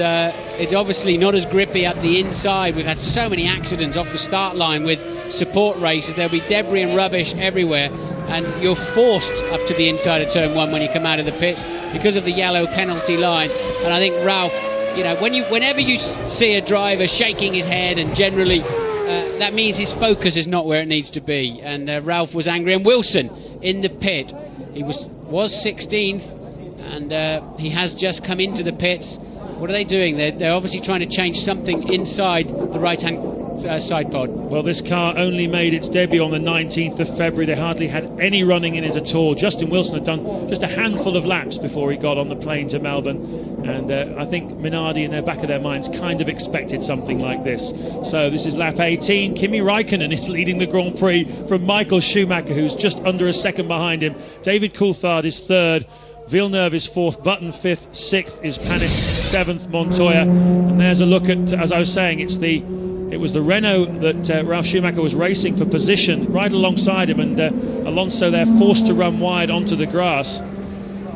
it's obviously not as grippy up the inside. We've had so many accidents off the start line with support races. There'll be debris and rubbish everywhere, and you're forced up to the inside of turn 1 when you come out of the pits because of the yellow penalty line. And I think Ralf, you know, whenever you see a driver shaking his head, and generally that means his focus is not where it needs to be. And Ralf was angry. And Wilson in the pit, he was 16th. And he has just come into the pits. What are they doing? They're obviously trying to change something inside the right-hand side pod. Well, this car only made its debut on the 19th of February. They hardly had any running in it at all. Justin Wilson had done just a handful of laps before he got on the plane to Melbourne. And I think Minardi, in the back of their minds, kind of expected something like this. So this is lap 18. Kimi Raikkonen is leading the Grand Prix from Michael Schumacher, who's just under a second behind him. David Coulthard is 3rd. Villeneuve is 4th, Button 5th, 6th is Panis, 7th Montoya, and there's a look at, as I was saying, it was the Renault that Ralf Schumacher was racing for position right alongside him, and Alonso there forced to run wide onto the grass.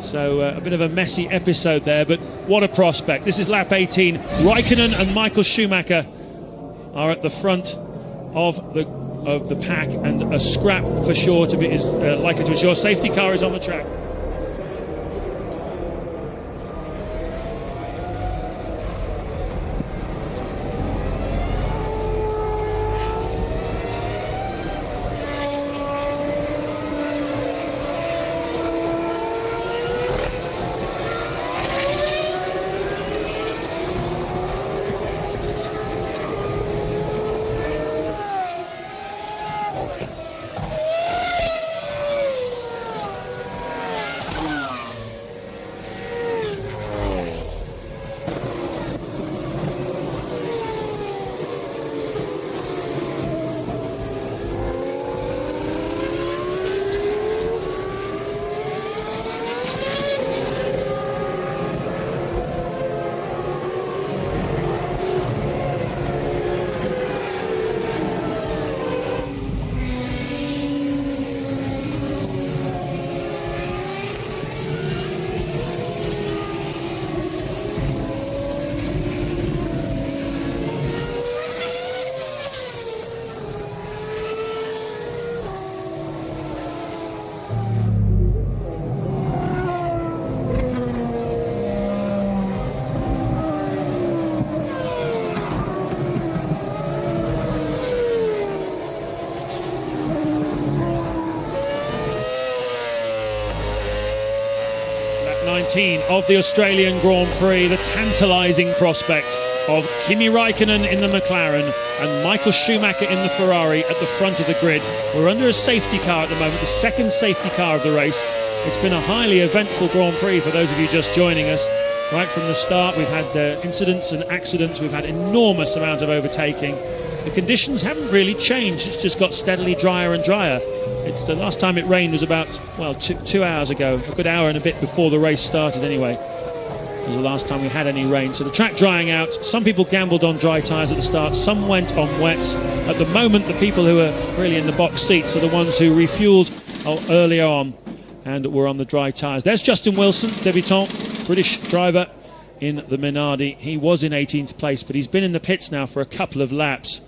So a bit of a messy episode there, but what a prospect. This is lap 18. Raikkonen and Michael Schumacher are at the front of the pack, and a scrap for sure is likely to ensure. Safety car is on the track. Of the Australian Grand Prix, the tantalising prospect of Kimi Raikkonen in the McLaren and Michael Schumacher in the Ferrari at the front of the grid. We're under a safety car at the moment, the second safety car of the race. It's been a highly eventful Grand Prix for those of you just joining us. Right from the start, we've had incidents and accidents, we've had enormous amount of overtaking. The conditions haven't really changed, it's just got steadily drier and drier. It's the last time it rained was about, well, 2 hours ago, a good hour and a bit before the race started anyway. It was the last time we had any rain. So the track drying out. Some people gambled on dry tyres at the start, some went on wets. At the moment, the people who are really in the box seats are the ones who refuelled earlier on and were on the dry tyres. There's Justin Wilson, debutant, British driver in the Minardi. He was in 18th place, but he's been in the pits now for a couple of laps.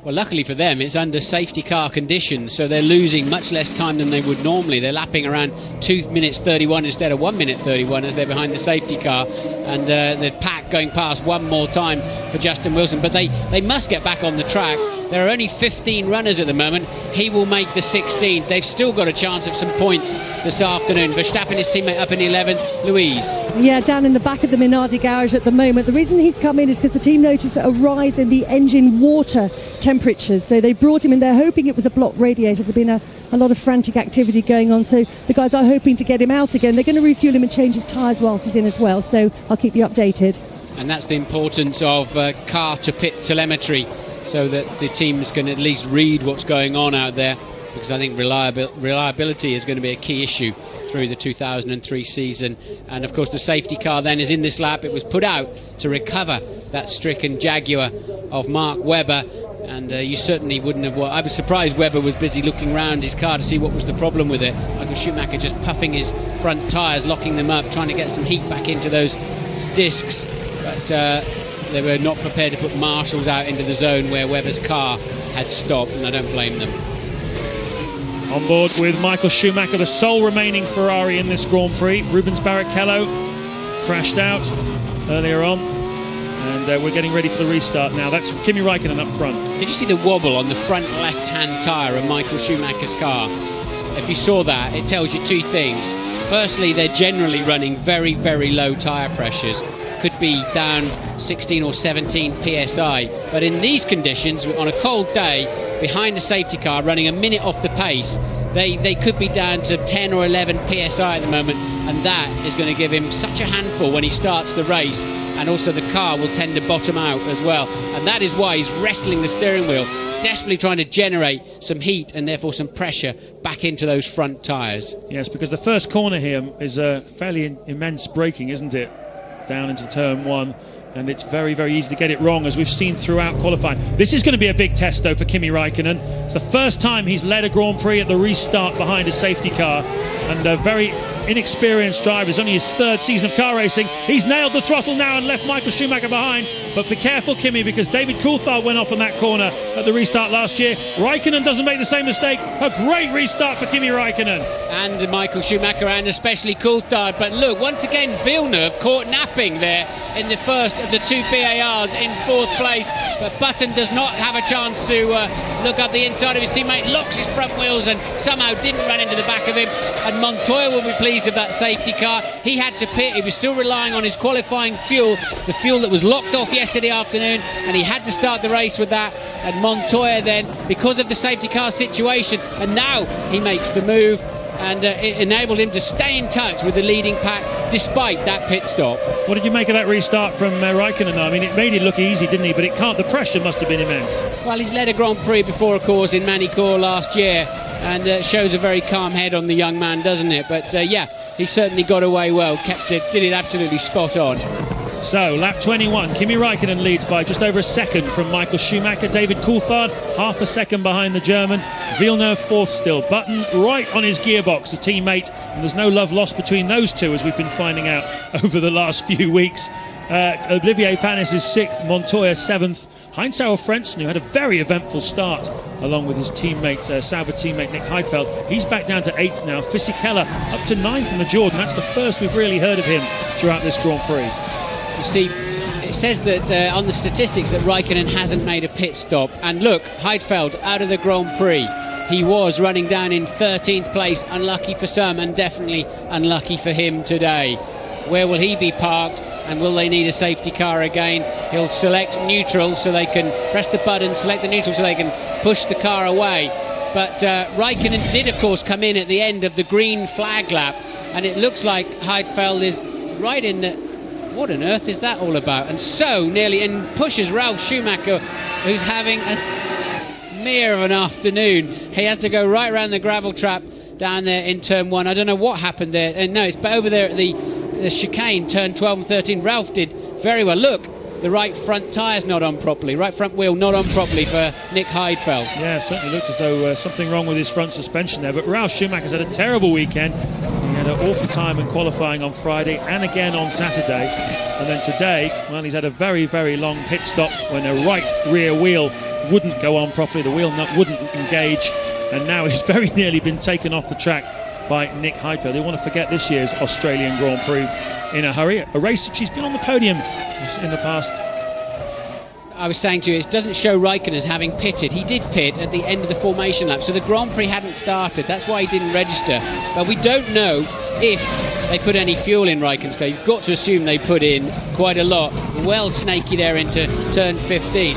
Well, luckily for them, it's under safety car conditions, so they're losing much less time than they would normally. They're lapping around 2 minutes 31 instead of 1 minute 31 as they're behind the safety car, and the pack going past one more time for Justin Wilson. But they must get back on the track. There are only 15 runners at the moment. He will make the 16th. They've still got a chance of some points this afternoon. Verstappen, his teammate, up in 11th. Louise. Yeah, down in the back of the Minardi garage at the moment. The reason he's come in is because the team noticed a rise in the engine water temperatures. So they brought him in. They're hoping it was a blocked radiator. There's been a lot of frantic activity going on. So the guys are hoping to get him out again. They're going to refuel him and change his tyres whilst he's in as well. So I'll keep you updated. And that's the importance of car-to-pit telemetry, so that the teams can at least read what's going on out there, because I think reliability is going to be a key issue through the 2003 season. And of course the safety car then is in this lap. It was put out to recover that stricken Jaguar of Mark Webber, and you certainly wouldn't have... I was surprised Webber was busy looking around his car to see what was the problem with it. Michael Schumacher just puffing his front tyres, locking them up, trying to get some heat back into those discs, but they were not prepared to put marshals out into the zone where Webber's car had stopped, and I don't blame them. On board with Michael Schumacher, the sole remaining Ferrari in this Grand Prix. Rubens Barrichello crashed out earlier on, and we're getting ready for the restart now. That's Kimi Raikkonen up front. Did you see the wobble on the front left-hand tyre of Michael Schumacher's car? If you saw that, it tells you two things. Firstly, they're generally running very, very low tyre pressures. Could be down 16 or 17 psi, but in these conditions, on a cold day, behind a safety car running a minute off the pace, they could be down to 10 or 11 psi at the moment, and that is going to give him such a handful when he starts the race, and also the car will tend to bottom out as well, and that is why he's wrestling the steering wheel, desperately trying to generate some heat and therefore some pressure back into those front tyres. Yes, because the first corner here is a fairly immense braking, isn't it? Down into turn one, and it's very, very easy to get it wrong, as we've seen throughout qualifying. This is going to be a big test though for Kimi Raikkonen. It's the first time he's led a Grand Prix at the restart behind a safety car, and a very inexperienced driver. It's only his third season of car racing. He's nailed the throttle now and left Michael Schumacher behind, but be careful, Kimi, because David Coulthard went off on that corner at the restart last year. Raikkonen doesn't make the same mistake. A great restart for Kimi Raikkonen. And Michael Schumacher, and especially Coulthard. But look, once again Villeneuve caught napping there in the first of the two PARs in fourth place, but Button does not have a chance to look up the inside of his teammate, locks his front wheels and somehow didn't run into the back of him, and Montoya will be pleased with that safety car. He had to pit. He was still relying on his qualifying fuel, the fuel that was locked off yesterday afternoon, and he had to start the race with that. And Montoya then, because of the safety car situation, and now he makes the move, and it enabled him to stay in touch with the leading pack despite that pit stop. What did you make of that restart from Raikkonen? I mean, it made it look easy, didn't he? But the pressure must have been immense. Well, he's led a Grand Prix before, of course, in Manicourt last year, and shows a very calm head on the young man, doesn't it? But yeah, he certainly got away well, did it absolutely spot on. So, lap 21, Kimi Raikkonen leads by just over a second from Michael Schumacher. David Coulthard, half a second behind the German. Villeneuve fourth still. Button right on his gearbox, a teammate, and there's no love lost between those two, as we've been finding out over the last few weeks. Olivier Panis is sixth, Montoya seventh. Heinz-Harald Frentzen, who had a very eventful start along with his teammate, Sauber teammate Nick Heidfeld, he's back down to 8th now. Fisichella up to 9th in the Jordan. That's the first we've really heard of him throughout this Grand Prix. You see, it says that on the statistics that Raikkonen hasn't made a pit stop, and look, Heidfeld out of the Grand Prix. He was running down in 13th place, unlucky for some and definitely unlucky for him today. Where will he be parked, and will they need a safety car again? He'll select neutral so they can press the button, select the neutral so they can push the car away. But Raikkonen did of course come in at the end of the green flag lap, and it looks like Heidfeld is right in the... What on earth is that all about? And so nearly in pushes Ralf Schumacher, who's having a mere of an afternoon. He has to go right around the gravel trap down there in turn one. I don't know what happened there. No, it's over there at the chicane, turn 12 and 13. Ralf did very well. Look, the right front tyre's not on properly. Right front wheel not on properly for Nick Heidfeld. Yeah, it certainly looks as though something wrong with his front suspension there. But Ralf Schumacher's had a terrible weekend. He had an awful time in qualifying on Friday and again on Saturday. And then today, well, he's had a very, very long pit stop when a right rear wheel wouldn't go on properly, the wheel nut wouldn't engage, and now he's very nearly been taken off the track by Nick Heidfeld. They want to forget this year's Australian Grand Prix in a hurry. A race she's been on the podium in the past. I was saying to you, it doesn't show Raikkonen as having pitted. He did pit at the end of the formation lap, so the Grand Prix hadn't started. That's why he didn't register. But we don't know if they put any fuel in Raikkonen's car. You've got to assume they put in quite a lot. Well snaky there into turn 15.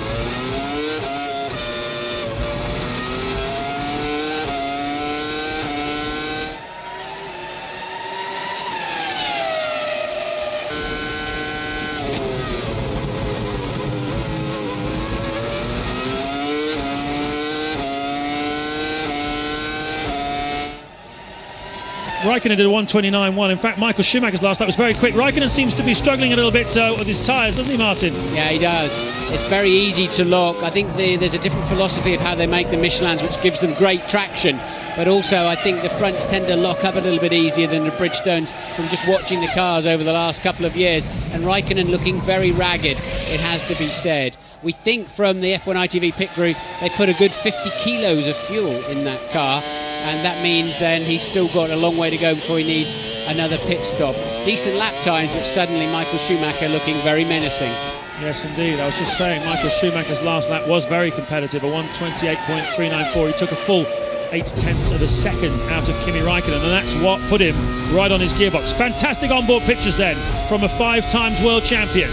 Raikkonen did a 1:29.1. In fact, Michael Schumacher's last lap was very quick. Raikkonen seems to be struggling a little bit with his tyres, doesn't he, Martin? Yeah, he does. It's very easy to lock. I think there's a different philosophy of how they make the Michelins, which gives them great traction. But also, I think the fronts tend to lock up a little bit easier than the Bridgestones from just watching the cars over the last couple of years. And Raikkonen looking very ragged, it has to be said. We think from the F1 ITV pit crew, they put a good 50 kilos of fuel in that car. And that means then he's still got a long way to go before he needs another pit stop. Decent lap times, but suddenly Michael Schumacher looking very menacing. Yes, indeed. I was just saying, Michael Schumacher's last lap was very competitive, a 1:28.394. He took a full 0.8 of a second out of Kimi Raikkonen, and that's what put him right on his gearbox. Fantastic onboard pictures then from a 5-time world champion.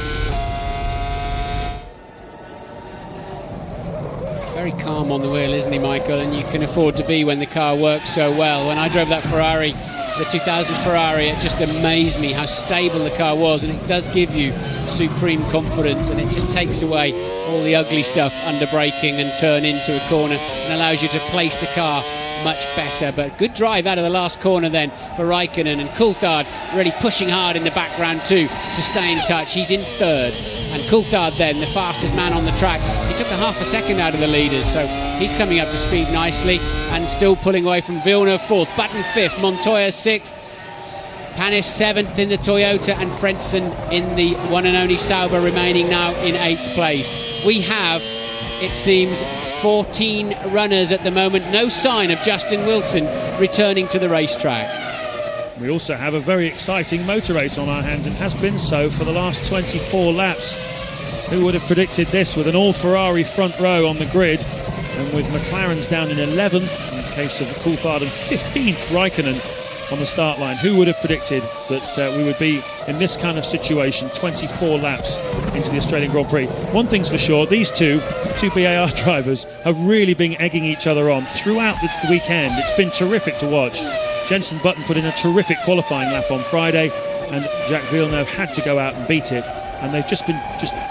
Very calm on the wheel, isn't he, Michael? And you can afford to be when the car works so well. When I drove that Ferrari, the 2000 Ferrari, it just amazed me how stable the car was, and it does give you supreme confidence, and it just takes away all the ugly stuff under braking and turn into a corner and allows you to place the car much better. But good drive out of the last corner then for Raikkonen, and Coulthard really pushing hard in the background too to stay in touch. He's in third, and Coulthard then the fastest man on the track. He took a half a second out of the leaders, so he's coming up to speed nicely and still pulling away from Villeneuve fourth, Button fifth, Montoya sixth, Panis seventh in the Toyota, and Frentzen in the one and only Sauber remaining now in 8th place. We have, it seems, 14 runners at the moment. No sign of Justin Wilson returning to the racetrack. We also have a very exciting motor race on our hands, and has been so for the last 24 laps. Who would have predicted this, with an all-Ferrari front row on the grid, and with McLaren's down in 11th in the case of Coulthard and 15th Raikkonen on the start line. Who would have predicted that we would be in this kind of situation 24 laps into the Australian Grand Prix? One thing's for sure, these two BAR drivers have really been egging each other on throughout the weekend. It's been terrific to watch. Jenson Button put in a terrific qualifying lap on Friday, and Jacques Villeneuve had to go out and beat it, and they've just been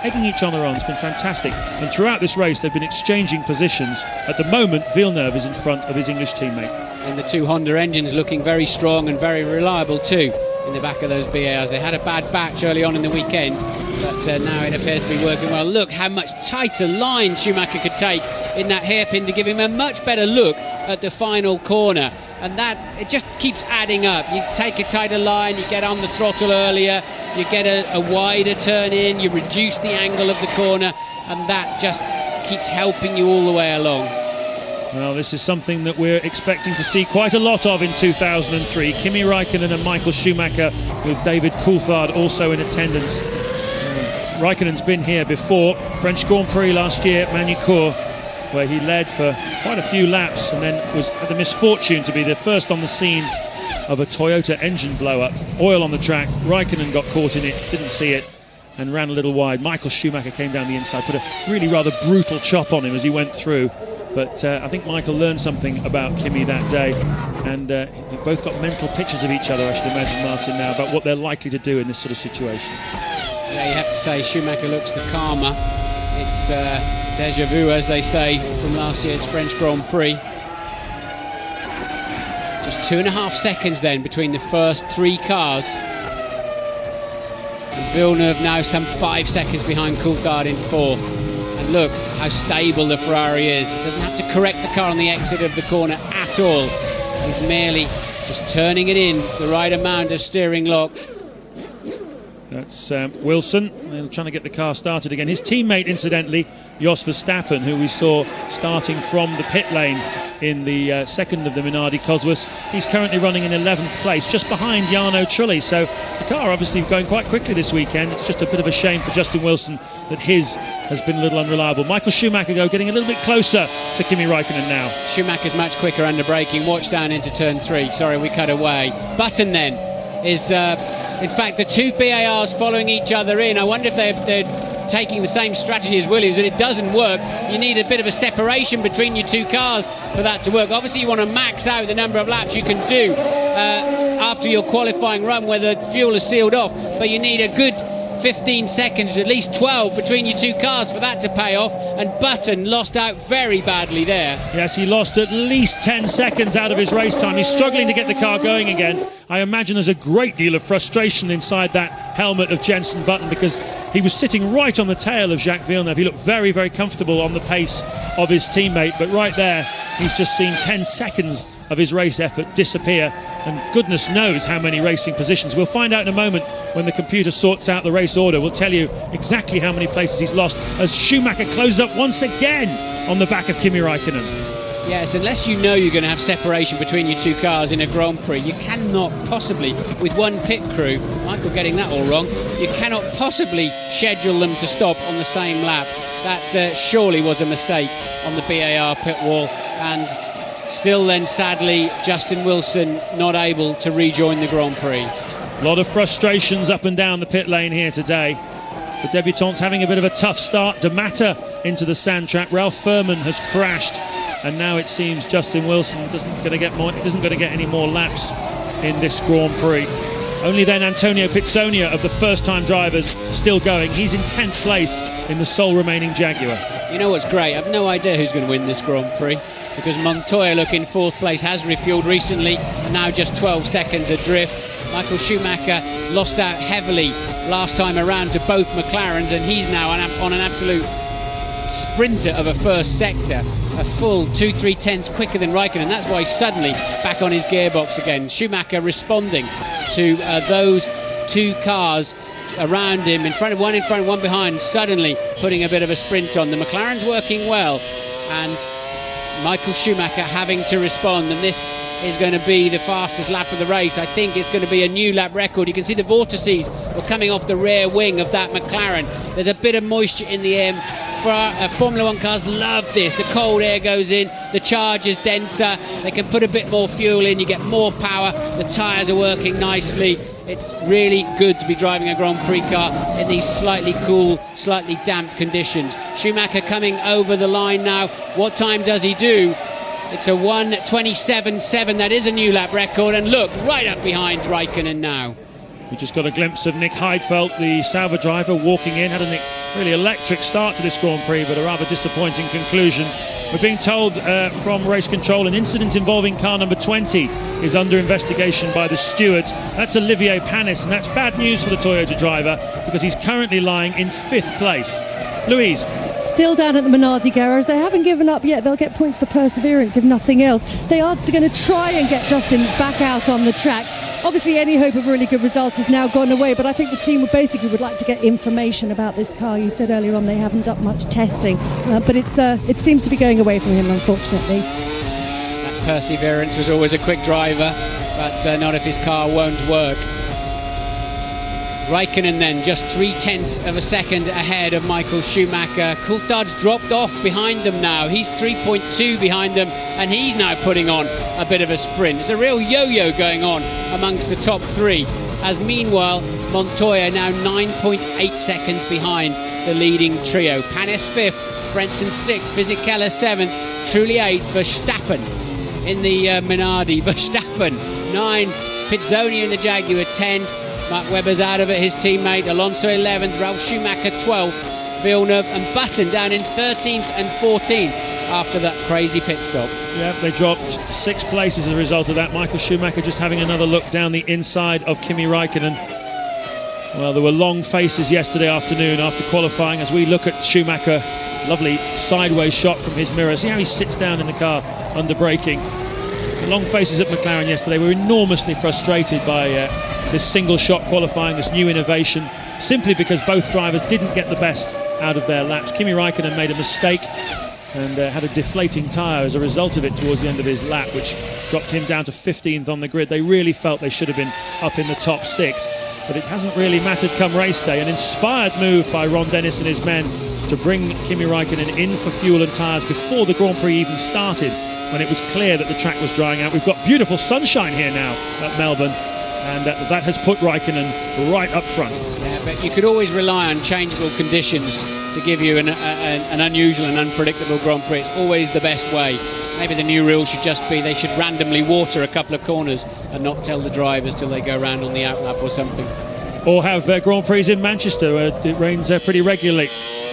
egging each other on. It's been fantastic, and throughout this race they've been exchanging positions. At the moment, Villeneuve is in front of his English teammate. And the two Honda engines looking very strong and very reliable too in the back of those BARs. They had a bad batch early on in the weekend, but now it appears to be working well. Look how much tighter line Schumacher could take in that hairpin to give him a much better look at the final corner, and that it just keeps adding up. You take a tighter line, you get on the throttle earlier, you get a wider turn in, you reduce the angle of the corner, and that just keeps helping you all the way along. Well, this is something that we're expecting to see quite a lot of in 2003. Kimi Raikkonen and Michael Schumacher, with David Coulthard also in attendance. Raikkonen's been here before, French Grand Prix last year at Magny-Cours, where he led for quite a few laps and then had the misfortune to be the first on the scene of a Toyota engine blow-up. Oil on the track, Raikkonen got caught in it, didn't see it, and ran a little wide. Michael Schumacher came down the inside, put a really rather brutal chop on him as he went through. But I think Michael learned something about Kimi that day, and you've both got mental pictures of each other, I should imagine, Martin, now, about what they're likely to do in this sort of situation. Yeah, you have to say Schumacher looks the calmer. It's déjà vu, as they say, from last year's French Grand Prix. Just 2.5 seconds then between the first 3 cars. And Villeneuve now some 5 seconds behind Coulthard in 4th. And look how stable the Ferrari is. He doesn't have to correct the car on the exit of the corner at all. He's merely just turning it in, the right amount of steering lock. It's Wilson. They're trying to get the car started again. His teammate, incidentally, Jos Verstappen, who we saw starting from the pit lane in the second of the Minardi Cosworths. He's currently running in 11th place, just behind Jarno Trulli. So the car obviously going quite quickly this weekend. It's just a bit of a shame for Justin Wilson that his has been a little unreliable. Michael Schumacher, though, getting a little bit closer to Kimi Räikkönen now. Schumacher's much quicker under braking. Watch down into turn 3. Sorry, we cut away. Button then is, in fact, the two BARs following each other in. I wonder if they're taking the same strategy as Williams, and it doesn't work. You need a bit of a separation between your two cars for that to work. Obviously, you want to max out the number of laps you can do after your qualifying run where the fuel is sealed off, but you need a good 15 seconds, at least 12 between your two cars for that to pay off, and Button lost out very badly there. Yes, he lost at least 10 seconds out of his race time. He's struggling to get the car going again. I imagine there's a great deal of frustration inside that helmet of Jenson Button, because he was sitting right on the tail of Jacques Villeneuve. He looked very, very comfortable on the pace of his teammate, but right there he's just seen 10 seconds of his race effort disappear, and goodness knows how many racing positions. We'll find out in a moment when the computer sorts out the race order. We'll tell you exactly how many places he's lost as Schumacher closes up once again on the back of Kimi Räikkönen. Yes, unless you know you're going to have separation between your two cars in a Grand Prix, you cannot possibly, with one pit crew, Michael getting that all wrong, you cannot possibly schedule them to stop on the same lap. That surely was a mistake on the BAR pit wall, and still then, sadly, Justin Wilson not able to rejoin the Grand Prix. A lot of frustrations up and down the pit lane here today. The debutants having a bit of a tough start. De Matter into the sand trap. Ralph Furman has crashed, and now it seems Justin Wilson isn't going to get any more laps in this Grand Prix. Only then Antonio Pizzonia of the first-time drivers still going. He's in 10th place in the sole remaining Jaguar. You know what's great? I've no idea who's going to win this Grand Prix, because Montoya, looking 4th place, has refueled recently and now just 12 seconds adrift. Michael Schumacher lost out heavily last time around to both McLarens, and he's now on an absolute sprinter of a first sector, a full 2-3 tenths quicker than Räikkönen. That's why he's suddenly back on his gearbox again. Schumacher responding to those two cars around him, in front, one behind, suddenly putting a bit of a sprint on. The McLaren's working well, and Michael Schumacher having to respond, and this is going to be the fastest lap of the race. I think it's going to be a new lap record. You can see the vortices were coming off the rear wing of that McLaren. There's a bit of moisture in the air. Formula 1 cars love this. The cold air goes in, the charge is denser, they can put a bit more fuel in, you get more power, the tyres are working nicely. It's really good to be driving a Grand Prix car in these slightly cool, slightly damp conditions. Schumacher coming over the line now. What time does he do? It's a 1:27.7. That is a new lap record, and look, right up behind Räikkönen now. We just got a glimpse of Nick Heidfeld, the Sauber driver, walking in. Had a really electric start to this Grand Prix, but a rather disappointing conclusion. We're being told from race control an incident involving car number 20 is under investigation by the stewards. That's Olivier Panis, and that's bad news for the Toyota driver, because he's currently lying in 5th place. Louise. Still down at the Minardi garage. They haven't given up yet. They'll get points for perseverance if nothing else. They are going to try and get Justin back out on the track. Obviously any hope of a really good result has now gone away, but I think the team would like to get information about this car. You said earlier on they haven't done much testing, but it seems to be going away from him, unfortunately. That perseverance was always a quick driver, but not if his car won't work. Räikkönen then just 0.3 of a second ahead of Michael Schumacher. Coulthard's dropped off behind them now. He's 3.2 behind them, and he's now putting on a bit of a sprint. It's a real yo-yo going on amongst the top 3, as meanwhile Montoya now 9.8 seconds behind the leading trio. Panis 5th, Frentzen 6th, Fisichella 7th, Trulli 8th, Verstappen in the Minardi, Verstappen 9, Pizzonia in the Jaguar 10, Mark Webber's out of it, his teammate. Alonso 11th, Ralf Schumacher 12th, Villeneuve and Button down in 13th and 14th after that crazy pit stop. Yeah, they dropped 6 places as a result of that. Michael Schumacher just having another look down the inside of Kimi Räikkönen. Well, there were long faces yesterday afternoon after qualifying as we look at Schumacher. Lovely sideways shot from his mirror. See how he sits down in the car under braking. The long faces at McLaren yesterday were enormously frustrated by this single shot qualifying, this new innovation, simply because both drivers didn't get the best out of their laps. Kimi Raikkonen made a mistake and had a deflating tyre as a result of it towards the end of his lap, which dropped him down to 15th on the grid. They really felt they should have been up in the top 6, but it hasn't really mattered come race day. An inspired move by Ron Dennis and his men to bring Kimi Raikkonen in for fuel and tyres before the Grand Prix even started, when it was clear that the track was drying out. We've got beautiful sunshine here now at Melbourne, and that has put Raikkonen right up front. Yeah, but you could always rely on changeable conditions to give you an unusual and unpredictable Grand Prix. It's always the best way. Maybe the new rule should just be they should randomly water a couple of corners and not tell the drivers till they go round on the outlap or something. Or have Grand Prix in Manchester, where it rains pretty regularly.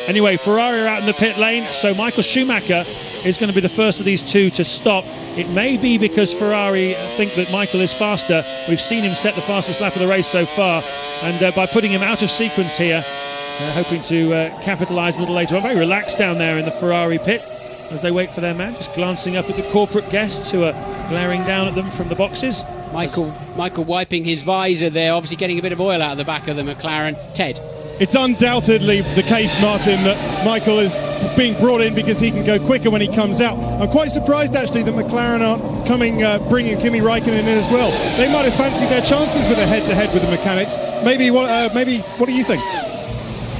Anyway, Ferrari are out in the pit lane, so Michael Schumacher is going to be the first of these two to stop. It may be because Ferrari think that Michael is faster. We've seen him set the fastest lap of the race so far, and by putting him out of sequence here, hoping to capitalise a little later on. Very relaxed down there in the Ferrari pit as they wait for their man, just glancing up at the corporate guests who are glaring down at them from the boxes. Michael wiping his visor there, obviously getting a bit of oil out of the back of the McLaren. Ted? It's undoubtedly the case, Martin, that Michael is being brought in because he can go quicker when he comes out. I'm quite surprised, actually, that McLaren aren't bringing Kimi Raikkonen in as well. They might have fancied their chances with a head-to-head with the mechanics. Maybe what do you think?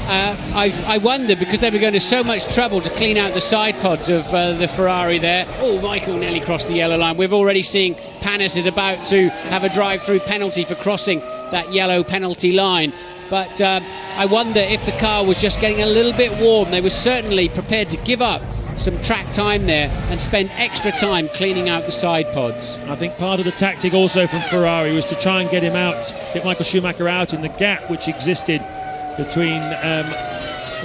I wonder, because they were going to so much trouble to clean out the side pods of the Ferrari there. Oh, Michael nearly crossed the yellow line. We've already seen Panis is about to have a drive-through penalty for crossing that yellow penalty line. But I wonder if the car was just getting a little bit warm. They were certainly prepared to give up some track time there and spend extra time cleaning out the side pods. I think part of the tactic also from Ferrari was to try and get Michael Schumacher out in the gap which existed between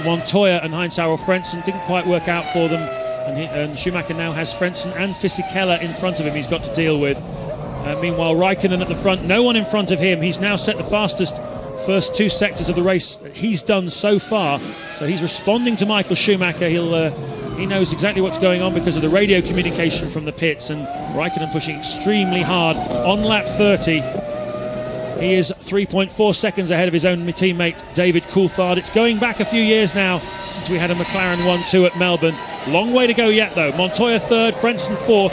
Montoya and Heinz-Harald Frentzen. Didn't quite work out for them, and Schumacher now has Frentzen and Fisichella in front of him he's got to deal with. Meanwhile, Raikkonen at the front, no one in front of him. He's now set the fastest first two sectors of the race he's done so far, so he's responding to Michael Schumacher. He knows exactly what's going on because of the radio communication from the pits, and Raikkonen pushing extremely hard on lap 30. He is 3.4 seconds ahead of his own teammate David Coulthard. It's going back a few years now since we had a McLaren 1-2 at Melbourne. Long way to go yet though. Montoya third, Frentzen fourth,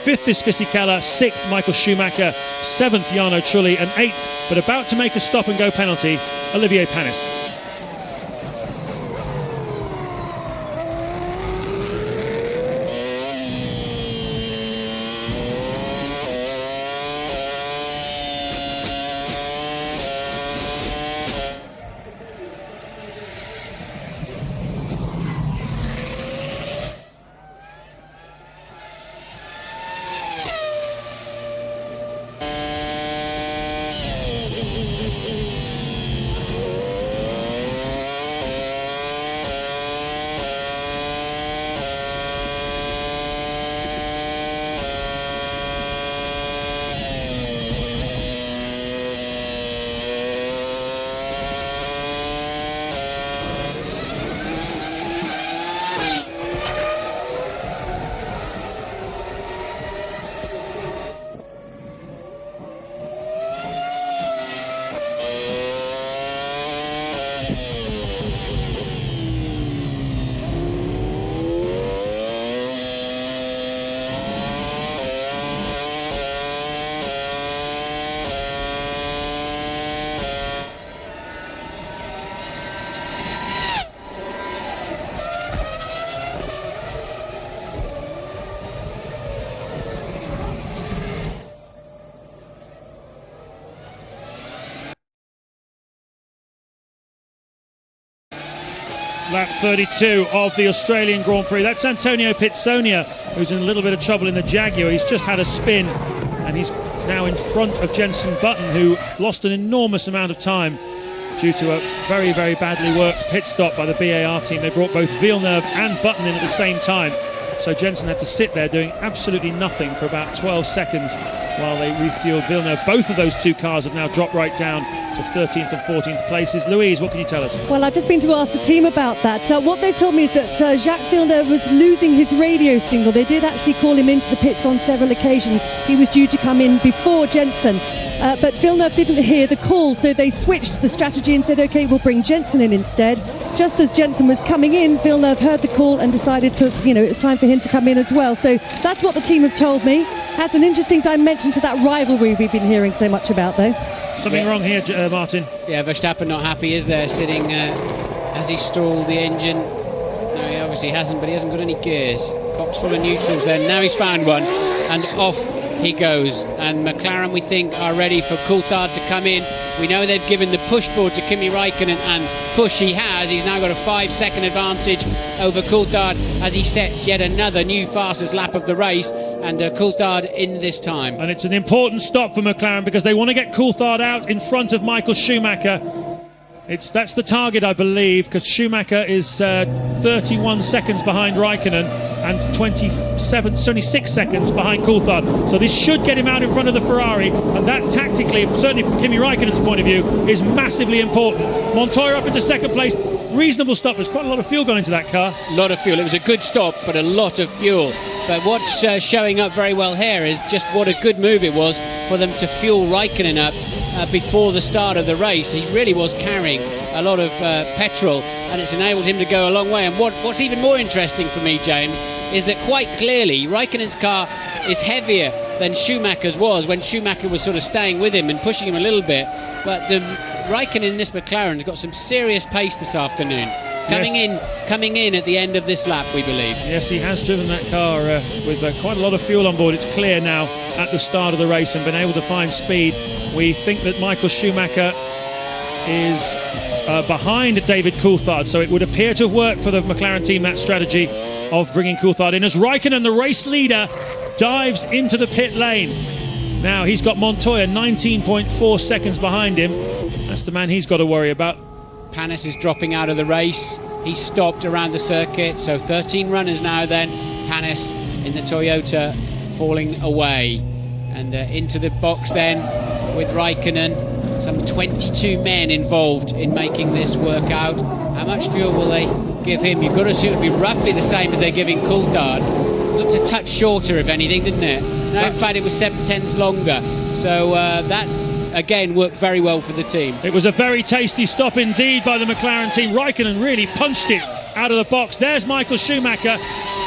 fifth is Fisichella, sixth Michael Schumacher, seventh Jarno Trulli, and eighth, but about to make a stop and go penalty, Olivier Panis. Lap 32 of the Australian Grand Prix. That's Antonio Pizzonia, who's in a little bit of trouble in the Jaguar. He's just had a spin and he's now in front of Jenson Button, who lost an enormous amount of time due to a very, very badly worked pit stop by the BAR team. They brought both Villeneuve and Button in at the same time. So Jensen had to sit there doing absolutely nothing for about 12 seconds while they refueled Villeneuve. Both of those two cars have now dropped right down to 13th and 14th places. Louise, what can you tell us? Well, I've just been to ask the team about that. What they told me is that Jacques Villeneuve was losing his radio signal. They did actually call him into the pits on several occasions. He was due to come in before Jensen. But Villeneuve didn't hear the call, so they switched the strategy and said, OK, we'll bring Jensen in instead. Just as Jensen was coming in, Villeneuve heard the call and decided to, it's time for him to come in as well. So that's what the team have told me. Adds an interesting dimension to that rivalry we've been hearing so much about, though. Something wrong here, Martin? Yeah, Verstappen not happy, is there, sitting as he stalled the engine. No, he obviously hasn't, but he hasn't got any gears. Box full of neutrals then. Now he's found one, and off he goes. And McLaren, we think, are ready for Coulthard to come in. We know they've given the push board to Kimi Raikkonen, and push he has. He's now got a 5-second advantage over Coulthard as he sets yet another new fastest lap of the race. And Coulthard in this time. And it's an important stop for McLaren because they want to get Coulthard out in front of Michael Schumacher. That's the target, I believe, because Schumacher is 31 seconds behind Raikkonen and 26 seconds behind Coulthard. So this should get him out in front of the Ferrari, and that tactically, certainly from Kimi Raikkonen's point of view, is massively important. Montoya up into second place. Reasonable stop. There's quite a lot of fuel going into that car. A lot of fuel. It was a good stop, but a lot of fuel. But what's showing up very well here is just what a good move it was for them to fuel Raikkonen up before the start of the race. He really was carrying a lot of petrol, and it's enabled him to go a long way. And what's even more interesting for me, James, is that quite clearly Raikkonen's car is heavier than Schumacher's was when Schumacher was sort of staying with him and pushing him a little bit. But the Raikkonen in this McLaren has got some serious pace this afternoon. Coming in at the end of this lap, we believe. Yes, he has driven that car with quite a lot of fuel on board. It's clear now at the start of the race and been able to find speed. We think that Michael Schumacher is behind David Coulthard, so it would appear to have worked for the McLaren team, that strategy of bringing Coulthard in, as Raikkonen, the race leader, dives into the pit lane. Now he's got Montoya 19.4 seconds behind him. That's the man he's got to worry about. Panis is dropping out of the race. He's stopped around the circuit, so 13 runners now then. Panis in the Toyota falling away. And into the box then with Raikkonen. Some 22 men involved in making this work out. How much fuel will they give him? You've got to assume it'll be roughly the same as they're giving Coulthard. Looked a touch shorter, if anything, didn't it? No, in fact, it was 7/10 longer. So that, again, worked very well for the team. It was a very tasty stop indeed by the McLaren team. Raikkonen really punched it out of the box. There's Michael Schumacher.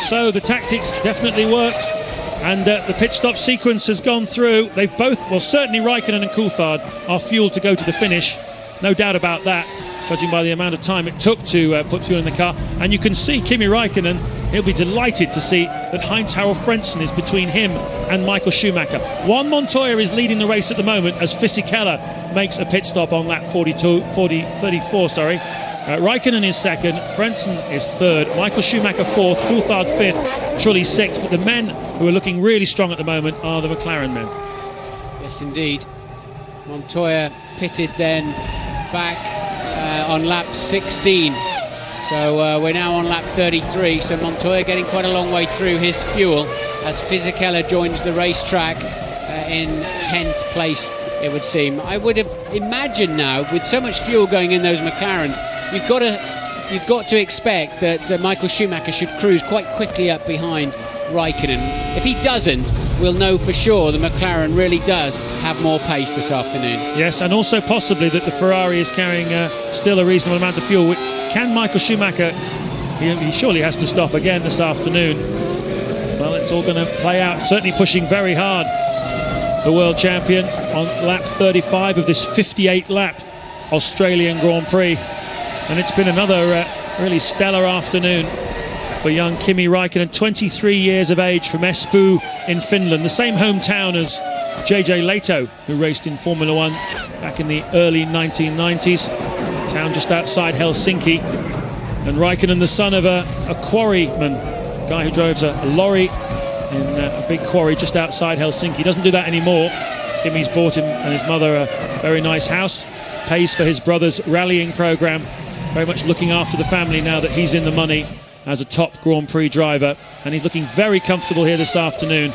So the tactics definitely worked. And the pit stop sequence has gone through. They've both, well, certainly Raikkonen and Coulthard are fueled to go to the finish. No doubt about that, judging by the amount of time it took to put fuel in the car. And you can see Kimi Raikkonen, he'll be delighted to see that Heinz-Harald Frentzen is between him and Michael Schumacher. Juan Montoya is leading the race at the moment as Fisichella makes a pit stop on lap 34. Raikkonen is second, Frentzen is third, Michael Schumacher fourth, Coulthard fifth, Trulli sixth. But the men who are looking really strong at the moment are the McLaren men. Yes, indeed. Montoya pitted then back on lap 16. So we're now on lap 33. So Montoya getting quite a long way through his fuel as Fisichella joins the racetrack in 10th place, it would seem. I would have imagined now, with so much fuel going in those McLarens, you've got to expect that Michael Schumacher should cruise quite quickly up behind Raikkonen. If he doesn't, we'll know for sure the McLaren really does have more pace this afternoon. Yes, and also possibly that the Ferrari is carrying still a reasonable amount of fuel. Can Michael Schumacher, he surely has to stop again this afternoon. Well, it's all going to play out. Certainly pushing very hard, the world champion, on lap 35 of this 58 lap Australian Grand Prix. And it's been another really stellar afternoon for young Kimi Raikkonen, 23 years of age, from Espoo in Finland, the same hometown as JJ Leto, who raced in Formula One back in the early 1990s, town just outside Helsinki. And Raikkonen, the son of a quarryman, a guy who drives a lorry in a big quarry just outside Helsinki. He doesn't do that anymore. Kimi's bought him and his mother a very nice house, pays for his brother's rallying program, very much looking after the family now that he's in the money. as a top Grand Prix driver, and he's looking very comfortable here this afternoon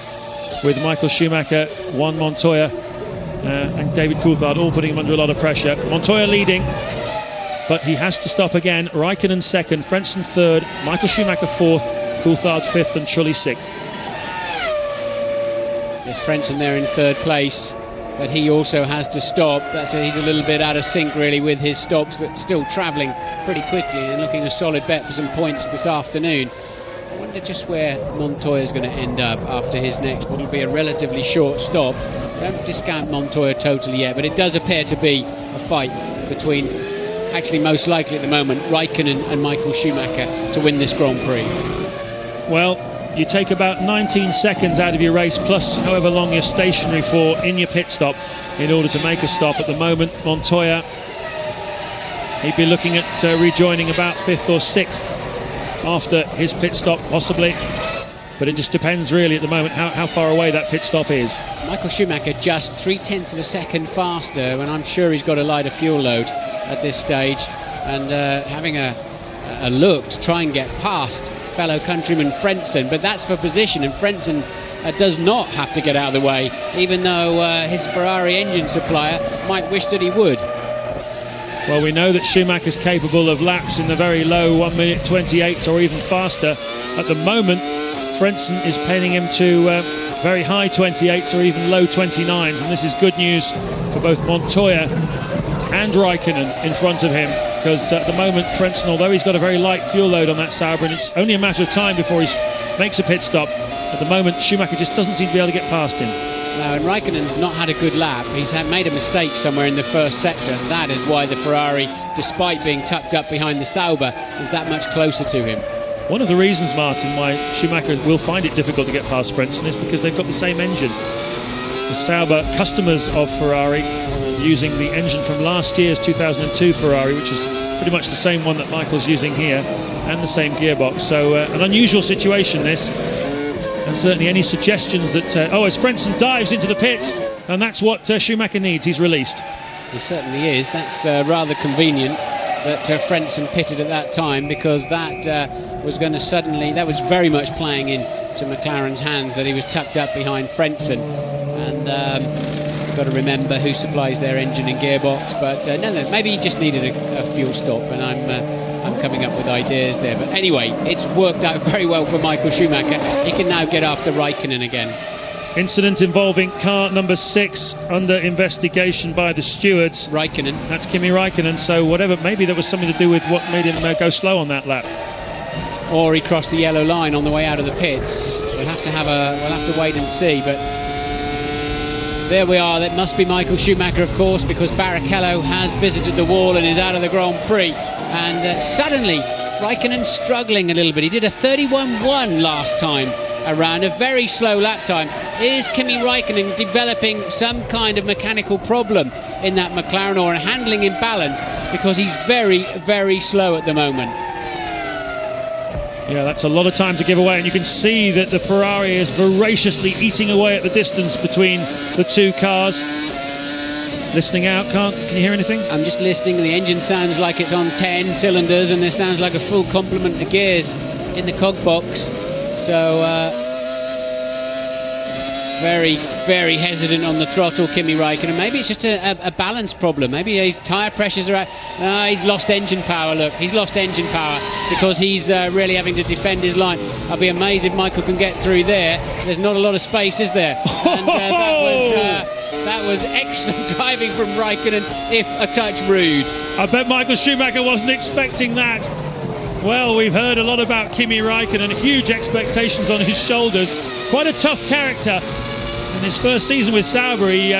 with Michael Schumacher, Juan Montoya and David Coulthard all putting him under a lot of pressure. Montoya leading, but he has to stop again. Raikkonen second, Frentzen third, Michael Schumacher fourth, Coulthard fifth and Trulli sixth. It's Frentzen there in third place, but he also has to stop. He's a little bit out of sync really with his stops, but still travelling pretty quickly and looking a solid bet for some points this afternoon. I wonder just where Montoya's going to end up after his next, what will be a relatively short stop. Don't discount Montoya totally yet, but it does appear to be a fight between, actually most likely at the moment, Raikkonen and Michael Schumacher to win this Grand Prix. Well, you take about 19 seconds out of your race, plus however long you're stationary for in your pit stop in order to make a stop. At the moment, Montoya, he'd be looking at rejoining about 5th or 6th after his pit stop, possibly. But it just depends really at the moment how far away that pit stop is. Michael Schumacher just 0.3 of a second faster, and I'm sure he's got a lighter fuel load at this stage, and having a look to try and get past fellow countryman Frentzen, but that's for position, and Frentzen does not have to get out of the way, even though his Ferrari engine supplier might wish that he would. Well, we know that Schumacher's capable of laps in the very low 1 minute 28 or even faster. At the moment, Frentzen is penning him to very high 28s or even low 29s, and this is good news for both Montoya and Raikkonen in front of him, because at the moment Frentzen, although he's got a very light fuel load on that Sauber, and it's only a matter of time before he makes a pit stop, at the moment Schumacher just doesn't seem to be able to get past him. No, and Raikkonen's not had a good lap. He's made a mistake somewhere in the first sector, and that is why the Ferrari, despite being tucked up behind the Sauber, is that much closer to him. One of the reasons, Martin, why Schumacher will find it difficult to get past Frentzen is because they've got the same engine. The Sauber customers of Ferrari using the engine from last year's 2002 Ferrari, which is pretty much the same one that Michael's using here, and the same gearbox. So an unusual situation this, and certainly any suggestions that as Frentzen dives into the pits, and that's what Schumacher needs, he's released. He certainly is. That's rather convenient that Frentzen pitted at that time, because that was going to suddenly, that was very much playing into McLaren's hands, that he was tucked up behind Frentzen, and got to remember who supplies their engine and gearbox. But no, maybe he just needed a fuel stop, and I'm coming up with ideas there. But anyway, it's worked out very well for Michael Schumacher. He can now get after Raikkonen again. Incident involving car number 6 under investigation by the stewards. Raikkonen. That's Kimi Raikkonen, so whatever, maybe there was something to do with what made him go slow on that lap. Or he crossed the yellow line on the way out of the pits. We'll have to wait and see, but there we are. That must be Michael Schumacher, of course, because Barrichello has visited the wall and is out of the Grand Prix. And suddenly, Raikkonen struggling a little bit. He did a 31.1 last time around, a very slow lap time. Is Kimi Raikkonen developing some kind of mechanical problem in that McLaren, or a handling imbalance, because he's very, very slow at the moment? Yeah, that's a lot of time to give away, and you can see that the Ferrari is voraciously eating away at the distance between the two cars. Listening out, can you hear anything? I'm just listening. The engine sounds like it's on 10 cylinders, and there sounds like a full complement of gears in the cog box. So very, very hesitant on the throttle, Kimi Raikkonen. Maybe it's just a balance problem. Maybe his tyre pressures are out. He's lost engine power. Look, he's lost engine power because he's really having to defend his line. I'll be amazed if Michael can get through there. There's not a lot of space, is there? And that was excellent driving from Raikkonen, if a touch rude. I bet Michael Schumacher wasn't expecting that. Well, we've heard a lot about Kimi Raikkonen, huge expectations on his shoulders. Quite a tough character. In his first season with Sauber, he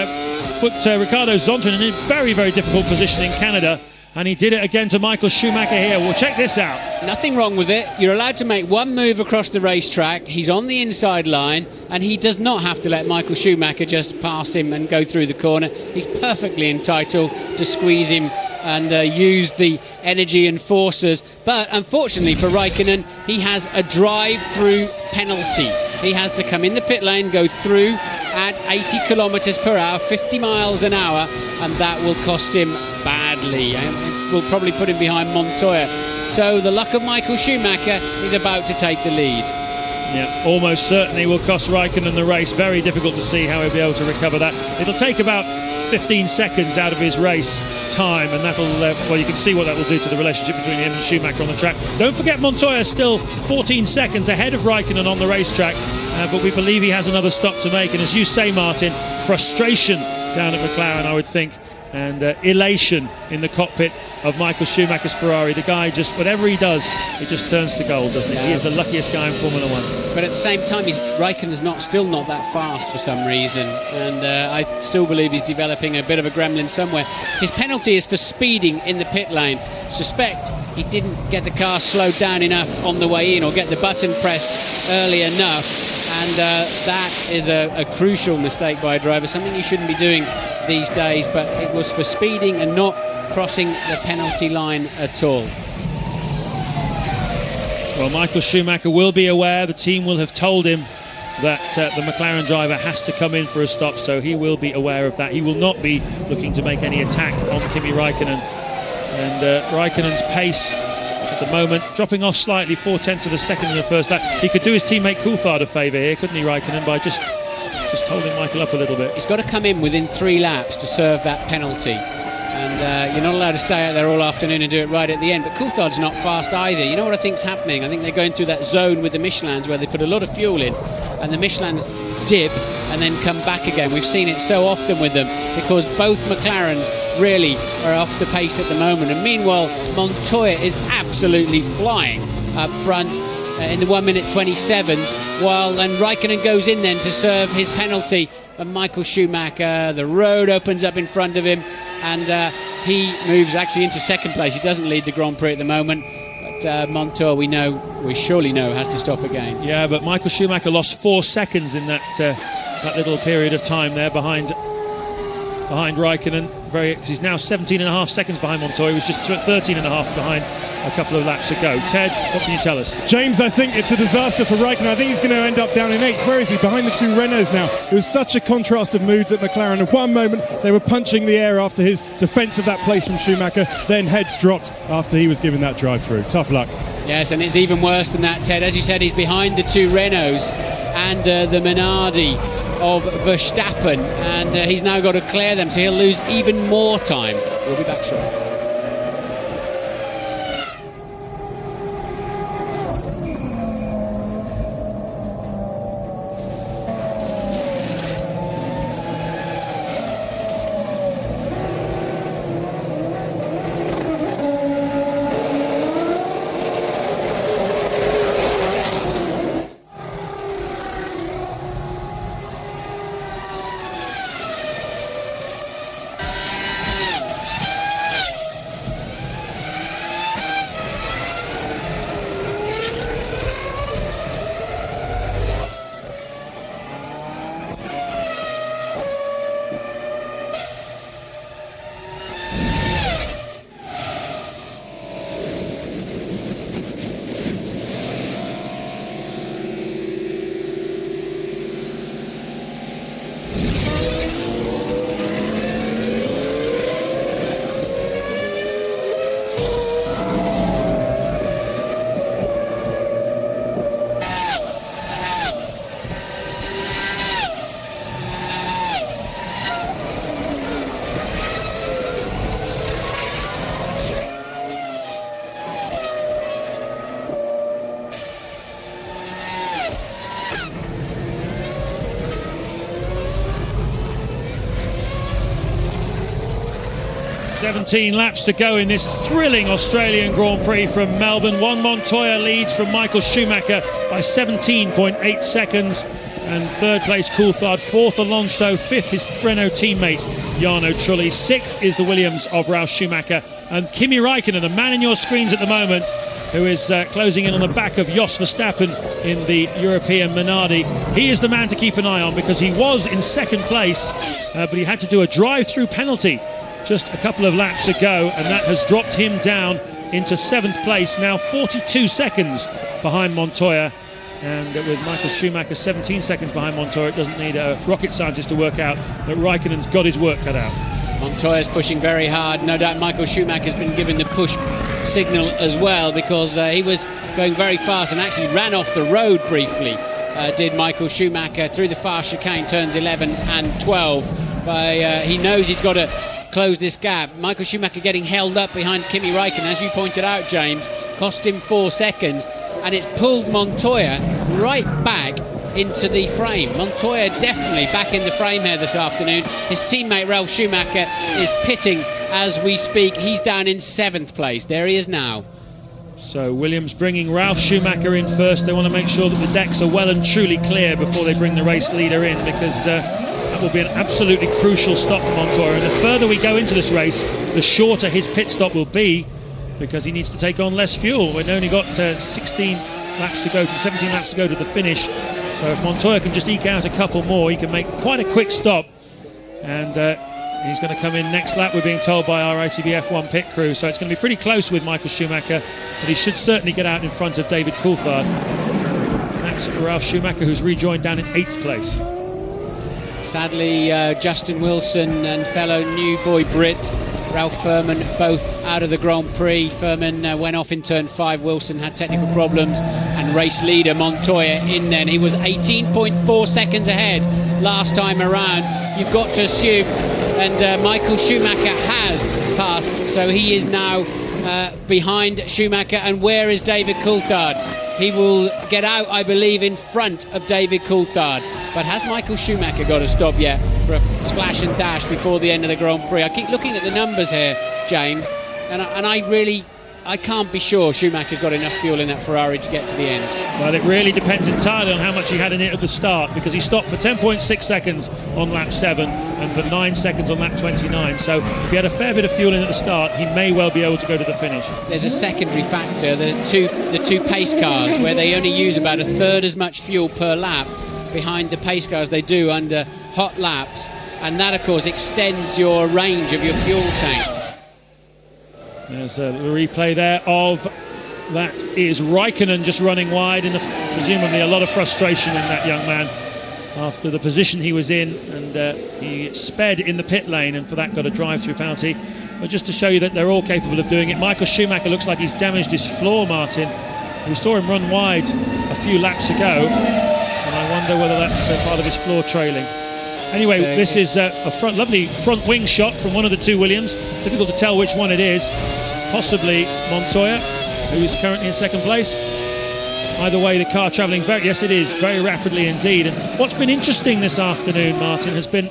put Ricardo Zonta in a very, very difficult position in Canada, and he did it again to Michael Schumacher here. Well, check this out. Nothing wrong with it. You're allowed to make one move across the racetrack. He's on the inside line, and he does not have to let Michael Schumacher just pass him and go through the corner. He's perfectly entitled to squeeze him and use the energy and forces. But unfortunately for Raikkonen, he has a drive-through penalty. He has to come in the pit lane, go through at 80 kilometers per hour, 50 miles an hour, and that will cost him badly. It will probably put him behind Montoya So the luck of Michael Schumacher is about to take the lead. Yeah, almost certainly will cost Raikkonen the race. Very difficult to see how he'll be able to recover that. It'll take about 15 seconds out of his race time, and that'll, well, you can see what that will do to the relationship between him and Schumacher on the track. Don't forget, Montoya still 14 seconds ahead of Raikkonen on the racetrack, but we believe he has another stop to make. And as you say, Martin, frustration down at McLaren, I would think, and elation in the cockpit of Michael Schumacher's Ferrari. The guy just, whatever he does, it just turns to gold, doesn't it? Yeah. He is the luckiest guy in Formula One. But at the same time, Raikkonen's still not that fast for some reason, and I still believe he's developing a bit of a gremlin somewhere. His penalty is for speeding in the pit lane. Suspect he didn't get the car slowed down enough on the way in, or get the button pressed early enough, and that is a crucial mistake by a driver, something you shouldn't be doing these days, but it was for speeding and not crossing the penalty line at all. Well, Michael Schumacher will be aware, the team will have told him that the McLaren driver has to come in for a stop, so he will be aware of that. He will not be looking to make any attack on Kimi Raikkonen, and Raikkonen's pace at the moment dropping off slightly, 0.4 of a second in the first lap. He could do his teammate Coulthard a favour here, couldn't he, Raikkonen, by just holding Michael up a little bit. He's got to come in within 3 laps to serve that penalty, and you're not allowed to stay out there all afternoon and do it right at the end. But Coulthard's not fast either. You know what I think's happening? I think they're going through that zone with the Michelins where they put a lot of fuel in, and the Michelins dip and then come back again. We've seen it so often with them, because both McLarens really are off the pace at the moment, and meanwhile Montoya is absolutely flying up front in the 1 minute 27s, while then Raikkonen goes in then to serve his penalty, and Michael Schumacher, the road opens up in front of him, and he moves actually into second place. He doesn't lead the Grand Prix at the moment, but Montoya, we surely know, has to stop again. Yeah, but Michael Schumacher lost 4 seconds in that little period of time there behind Raikkonen. He's now 17.5 seconds behind Montoya. He was just 13.5 behind a couple of laps ago. Ted, what can you tell us? James, I think it's a disaster for Raikkonen. I think he's going to end up down in 8th. Where is he? Behind the 2 Renaults now. It was such a contrast of moods at McLaren. At one moment, they were punching the air after his defence of that place from Schumacher. Then heads dropped after he was given that drive-through. Tough luck. Yes, and it's even worse than that, Ted. As you said, he's behind the 2 Renaults and the Minardi of Verstappen, and he's now got to clear them, so he'll lose even more time. We'll be back shortly. ...17 laps to go in this thrilling Australian Grand Prix from Melbourne. Juan Montoya leads from Michael Schumacher by 17.8 seconds. And 3rd place Coulthard, 4th Alonso, 5th his Renault teammate Jarno Trulli, 6th is the Williams of Ralf Schumacher. And Kimi Raikkonen, the man in your screens at the moment, who is closing in on the back of Jos Verstappen in the European Minardi. He is the man to keep an eye on, because he was in 2nd place, but he had to do a drive-through penalty just a couple of laps ago, and that has dropped him down into 7th place, now 42 seconds behind Montoya. And with Michael Schumacher 17 seconds behind Montoya, it doesn't need a rocket scientist to work out that Raikkonen's got his work cut out. Montoya's pushing very hard. No doubt Michael Schumacher's been given the push signal as well, because he was going very fast and actually ran off the road briefly, did Michael Schumacher, through the fast chicane, turns 11 and 12. He knows he's got to close this gap. Michael Schumacher getting held up behind Kimi Räikkönen, as you pointed out, James, cost him 4 seconds, and it's pulled Montoya right back into the frame. Montoya definitely back in the frame here this afternoon. His teammate Ralf Schumacher is pitting as we speak. He's down in 7th place. There he is now. So Williams bringing Ralf Schumacher in first. They want to make sure that the decks are well and truly clear before they bring the race leader in, because that will be an absolutely crucial stop for Montoya. And the further we go into this race, the shorter his pit stop will be, because he needs to take on less fuel. We've only got 17 laps to go to the finish. So if Montoya can just eke out a couple more, he can make quite a quick stop. And he's going to come in next lap, we're being told by our ITV F1 pit crew. So it's going to be pretty close with Michael Schumacher, but he should certainly get out in front of David Coulthard. And that's Ralf Schumacher, who's rejoined down in 8th place. Sadly, Justin Wilson and fellow new boy Brit Ralph Furman both out of the Grand Prix. Furman went off in turn 5. Wilson had technical problems, and race leader Montoya in then. He was 18.4 seconds ahead last time around. You've got to assume, and Michael Schumacher has passed, so he is now behind Schumacher. And where is David Coulthard? He will get out, I believe, in front of David Coulthard. But has Michael Schumacher got a stop yet for a splash and dash before the end of the Grand Prix? I keep looking at the numbers here, James, and I can't be sure Schumacher's got enough fuel in that Ferrari to get to the end. Well, it really depends entirely on how much he had in it at the start, because he stopped for 10.6 seconds on lap 7 and for 9 seconds on lap 29. So if he had a fair bit of fuel in at the start, he may well be able to go to the finish. There's a secondary factor, the two pace cars, where they only use about a third as much fuel per lap behind the pace cars they do under hot laps, and that of course extends your range of your fuel tank. There's a replay there of that is Räikkönen just running wide, and presumably a lot of frustration in that young man after the position he was in, and he sped in the pit lane and for that got a drive-through penalty. But just to show you that they're all capable of doing it, Michael Schumacher looks like he's damaged his floor, Martin. We saw him run wide a few laps ago, and I wonder whether that's part of his floor trailing. Anyway, this is a lovely front wing shot from one of the two Williams. Difficult to tell which one it is. Possibly Montoya, who's currently in 2nd place. Either way, the car travelling yes, it is, very rapidly indeed. And what's been interesting this afternoon, Martin, has been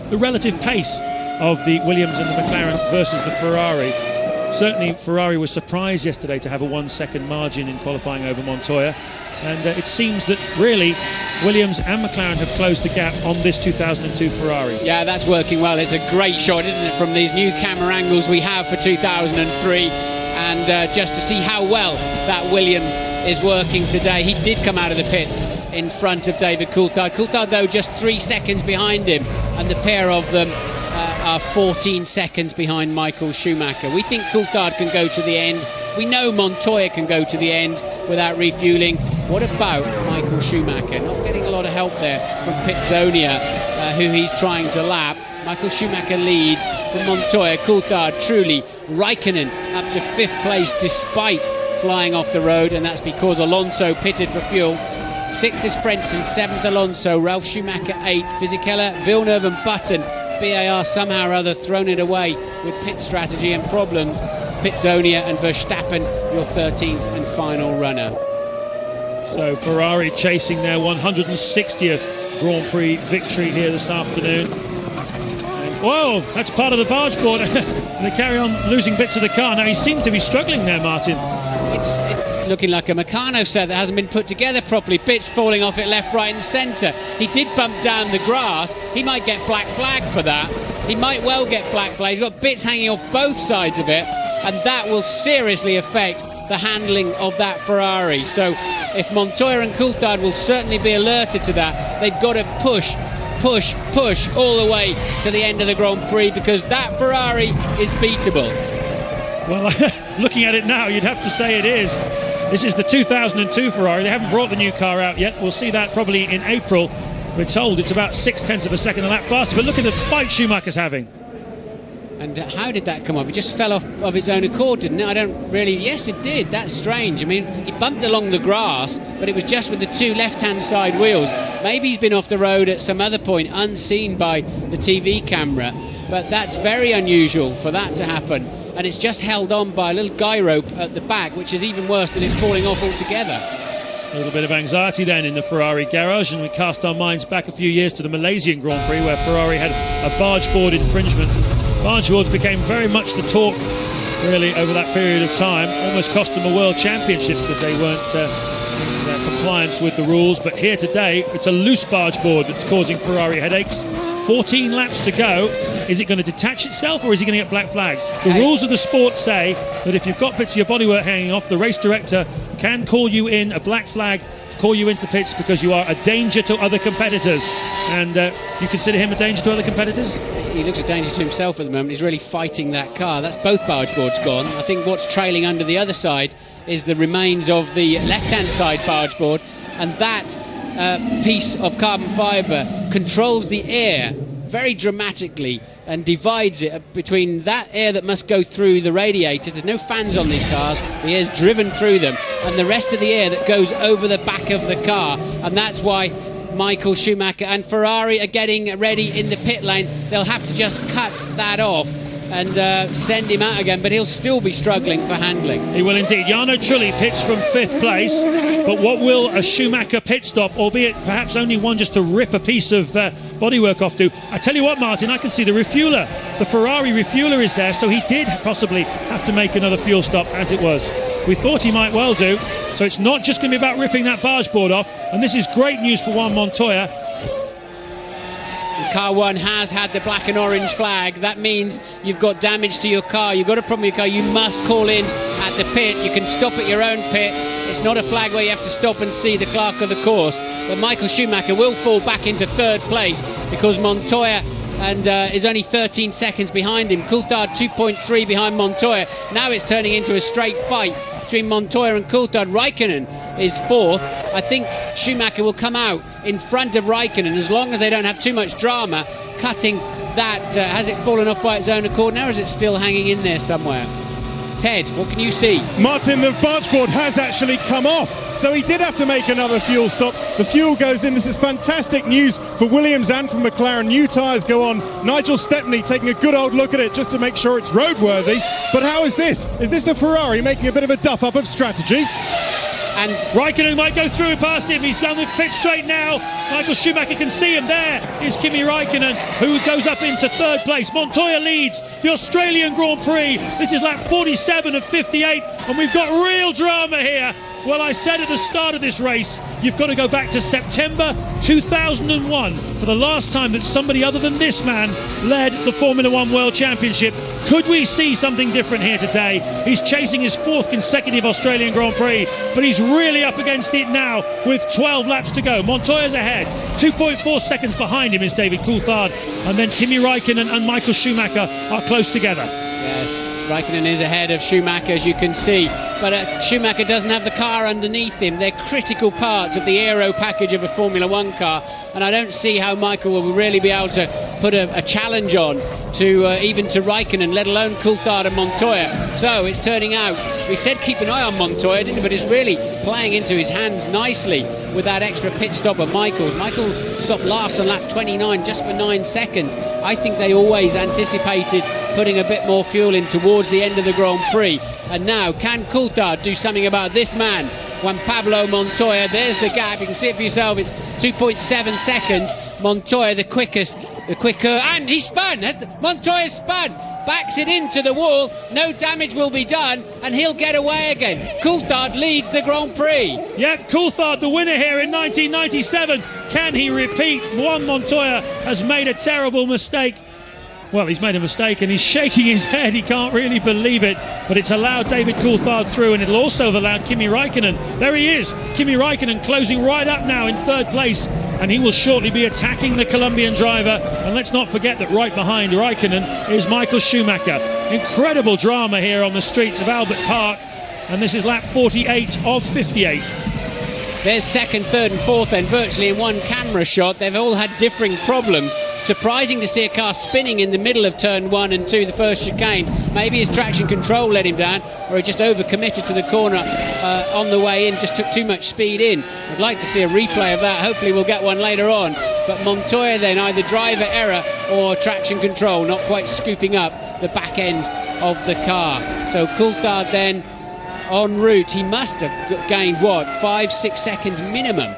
the relative pace of the Williams and the McLaren versus the Ferrari. Certainly, Ferrari was surprised yesterday to have a 1 second margin in qualifying over Montoya. And it seems that really Williams and McLaren have closed the gap on this 2002 Ferrari. Yeah, that's working well. It's a great shot, isn't it, from these new camera angles we have for 2003. And just to see how well that Williams is working today. He did come out of the pits in front of David Coulthard. Coulthard, though, just 3 seconds behind him, and the pair of them are 14 seconds behind Michael Schumacher. We think Coulthard can go to the end. We know Montoya can go to the end without refueling. What about Michael Schumacher? Not getting a lot of help there from Pitzonia, who he's trying to lap. Michael Schumacher leads from Montoya. Coulthard, truly, Räikkönen up to 5th place despite flying off the road, and that's because Alonso pitted for fuel. 6th is Frentzen, 7th Alonso, Ralf Schumacher 8th, Fisichella, Villeneuve and Button. BAR somehow or other thrown it away with pit strategy and problems. Pitzonia and Verstappen, your 13th and final runner. So Ferrari chasing their 160th Grand Prix victory here this afternoon. And, whoa, that's part of the barge board. They carry on losing bits of the car. Now he seemed to be struggling there, Martin. It's looking like a Meccano set that hasn't been put together properly. Bits falling off it left, right and centre. He did bump down the grass. He might get black flag for that. He might well get black flag. He's got bits hanging off both sides of it, and that will seriously affect the handling of that Ferrari. So if Montoya and Coulthard will certainly be alerted to that, they've got to push all the way to the end of the Grand Prix, because that Ferrari is beatable. Well, looking at it now, you'd have to say it is. This is the 2002 Ferrari. They haven't brought the new car out yet. We'll see that probably in April. We're told it's about 0.6 of a second a lap faster, but look at the fight Schumacher's having. And how did that come off? It just fell off of its own accord, didn't it? I don't really... Yes, it did. That's strange. I mean, he bumped along the grass, but it was just with the two left-hand side wheels. Maybe he's been off the road at some other point, unseen by the TV camera. But that's very unusual for that to happen. And it's just held on by a little guy rope at the back, which is even worse than it falling off altogether. A little bit of anxiety then in the Ferrari garage, and we cast our minds back a few years to the Malaysian Grand Prix, where Ferrari had a barge board infringement. Barge boards became very much the talk, really, over that period of time. Almost cost them a world championship because they weren't in compliance with the rules. But here today, it's a loose barge board that's causing Ferrari headaches. 14 laps to go. Is it going to detach itself, or is he going to get black flagged? The rules of the sport say that if you've got bits of your bodywork hanging off, the race director can call you in a black flag, call you into the pits because you are a danger to other competitors. And you consider him a danger to other competitors? He looks a danger to himself at the moment. He's really fighting that car. That's both barge boards gone. I think what's trailing under the other side is the remains of the left-hand side barge board, and that piece of carbon fibre controls the air very dramatically and divides it between that air that must go through the radiators. There's no fans on these cars, the air's driven through them, and the rest of the air that goes over the back of the car. And that's why Michael Schumacher and Ferrari are getting ready in the pit lane. They'll have to just cut that off and send him out again, but he'll still be struggling for handling. He will indeed. Jarno Trulli pits from 5th place, but what will a Schumacher pit stop, albeit perhaps only one just to rip a piece of bodywork off, do? I tell you what, Martin, I can see the refueler. The Ferrari refueler is there, so he did possibly have to make another fuel stop as it was. We thought he might well do, so it's not just going to be about ripping that barge board off, and this is great news for Juan Montoya. Car 1 has had the black and orange flag. That means you've got damage to your car, you've got a problem with your car, you must call in at the pit. You can stop at your own pit. It's not a flag where you have to stop and see the clerk of the course. But Michael Schumacher will fall back into 3rd place because Montoya is only 13 seconds behind him. Coulthard 2.3 behind Montoya. Now it's turning into a straight fight between Montoya and Coulthard. Raikkonen is 4th. I think Schumacher will come out in front of Raikkonen as long as they don't have too much drama cutting that. Has it fallen off by its own accord now, or is it still hanging in there somewhere? Ted, what can you see? Martin, the barge board has actually come off, so he did have to make another fuel stop. The fuel goes in. This is fantastic news for Williams and for McLaren. New tyres go on. Nigel Stepney taking a good old look at it just to make sure it's roadworthy. But how is this? Is this a Ferrari making a bit of a duff-up of strategy? And Raikkonen might go through past him. He's done with pit straight now. Michael Schumacher can see him. There is Kimi Raikkonen, who goes up into 3rd place. Montoya leads the Australian Grand Prix. This is lap 47 of 58, and we've got real drama here. Well, I said at the start of this race, you've got to go back to September 2001 for the last time that somebody other than this man led the Formula One World Championship. Could we see something different here today? He's chasing his 4th consecutive Australian Grand Prix, but he's really up against it now with 12 laps to go. Montoya's ahead. 2.4 seconds behind him is David Coulthard, and then Kimi Raikkonen and Michael Schumacher are close together. Yes. Raikkonen is ahead of Schumacher, as you can see, but Schumacher doesn't have the car underneath him. They're critical parts of the aero package of a Formula One car, and I don't see how Michael will really be able to put a challenge on to even to Raikkonen, let alone Coulthard and Montoya. So it's turning out, we said keep an eye on Montoya, didn't we? But it's really playing into his hands nicely with that extra pit stop of Michael's. Michael stopped last on lap 29 just for 9 seconds. I think they always anticipated putting a bit more fuel in towards the end of the Grand Prix. And now, can Coulthard do something about this man, Juan Pablo Montoya? There's the gap, you can see it for yourself, it's 2.7 seconds. Montoya the quicker, and he spun! Montoya spun! Backs it into the wall, no damage will be done, and he'll get away again. Coulthard leads the Grand Prix. Yep, Coulthard the winner here in 1997. Can he repeat? Juan Montoya has made a terrible mistake. Well, he's made a mistake and he's shaking his head. He can't really believe it. But it's allowed David Coulthard through, and it'll also have allowed Kimi Raikkonen. There he is. Kimi Raikkonen closing right up now in 3rd place. And he will shortly be attacking the Colombian driver. And let's not forget that right behind Raikkonen is Michael Schumacher. Incredible drama here on the streets of Albert Park. And this is lap 48 of 58. There's 2nd, 3rd and 4th then, virtually in one camera shot. They've all had differing problems. surprising to see a car spinning in the middle of turn 1 and 2, the first chicane. Maybe his traction control let him down, or he just overcommitted to the corner on the way in, just took too much speed in. I'd like to see a replay of that. Hopefully we'll get one later on. But Montoya then, either driver error or traction control, not quite scooping up the back end of the car. So Coulthard then en route. He must have gained, what, 5-6 seconds minimum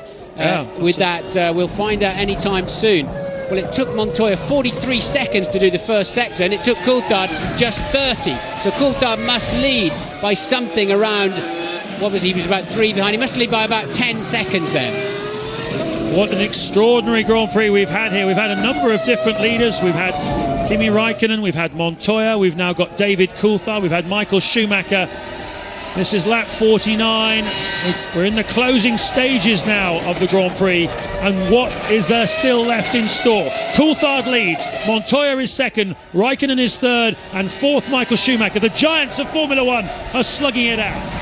with that. We'll find out any time soon. Well, it took Montoya 43 seconds to do the first sector, and it took Coulthard just 30. So Coulthard must lead by something around, what was he was about 3 behind. He must lead by about 10 seconds then. What an extraordinary Grand Prix we've had here. We've had a number of different leaders. We've had Kimi Raikkonen, we've had Montoya, we've now got David Coulthard, we've had Michael Schumacher. This is lap 49. We're in the closing stages now of the Grand Prix, and what is there still left in store? Coulthard leads, Montoya is second, Raikkonen is third, and fourth Michael Schumacher. The giants of Formula One are slugging it out.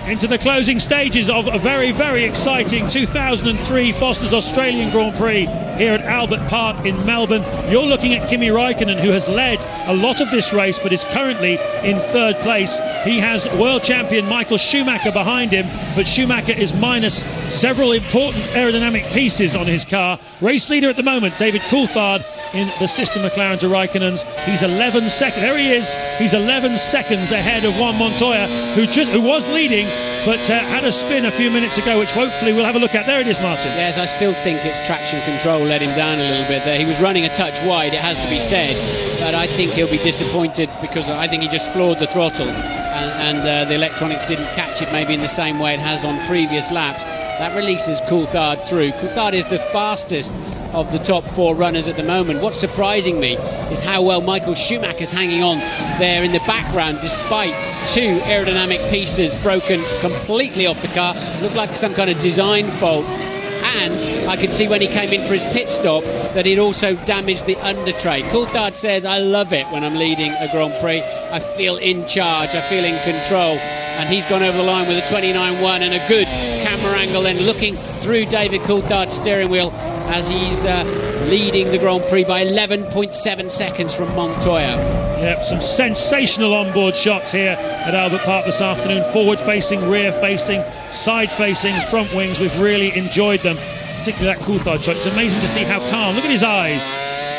Into the closing stages of a very, very exciting 2003 Foster's Australian Grand Prix here at Albert Park in Melbourne. You're looking at Kimi Raikkonen, who has led a lot of this race but is currently in third place. He has world champion Michael Schumacher behind him, but Schumacher is minus several important aerodynamic pieces on his car. Race leader at the moment, David Coulthard, in the sister McLaren to Raikkonen's. He's 11 seconds. There he is. He's 11 seconds ahead of Juan Montoya, who was leading, but had a spin a few minutes ago, which hopefully we'll have a look at. There it is, Martin. Yes, I still think it's traction control let him down a little bit there. He was running a touch wide, it has to be said, but I think he'll be disappointed because I think he just floored the throttle, and the electronics didn't catch it maybe in the same way it has on previous laps. That releases Coulthard through. Coulthard is the fastest of the top four runners at the moment. What's surprising me is how well Michael Schumacher's hanging on there in the background, despite two aerodynamic pieces broken completely off the car. Looked like some kind of design fault. And I could see when he came in for his pit stop that he'd also damaged the under tray. Coulthard says, I love it when I'm leading a Grand Prix. I feel in charge, I feel in control. And he's gone over the line with a 29.1 and a good camera angle, then looking through David Coulthard's steering wheel as he's leading the Grand Prix by 11.7 seconds from Montoya. Yep, some sensational onboard shots here at Albert Park this afternoon. Forward facing, rear facing, side facing, front wings. We've really enjoyed them, particularly that Coulthard shot. It's amazing to see how calm. Look at his eyes,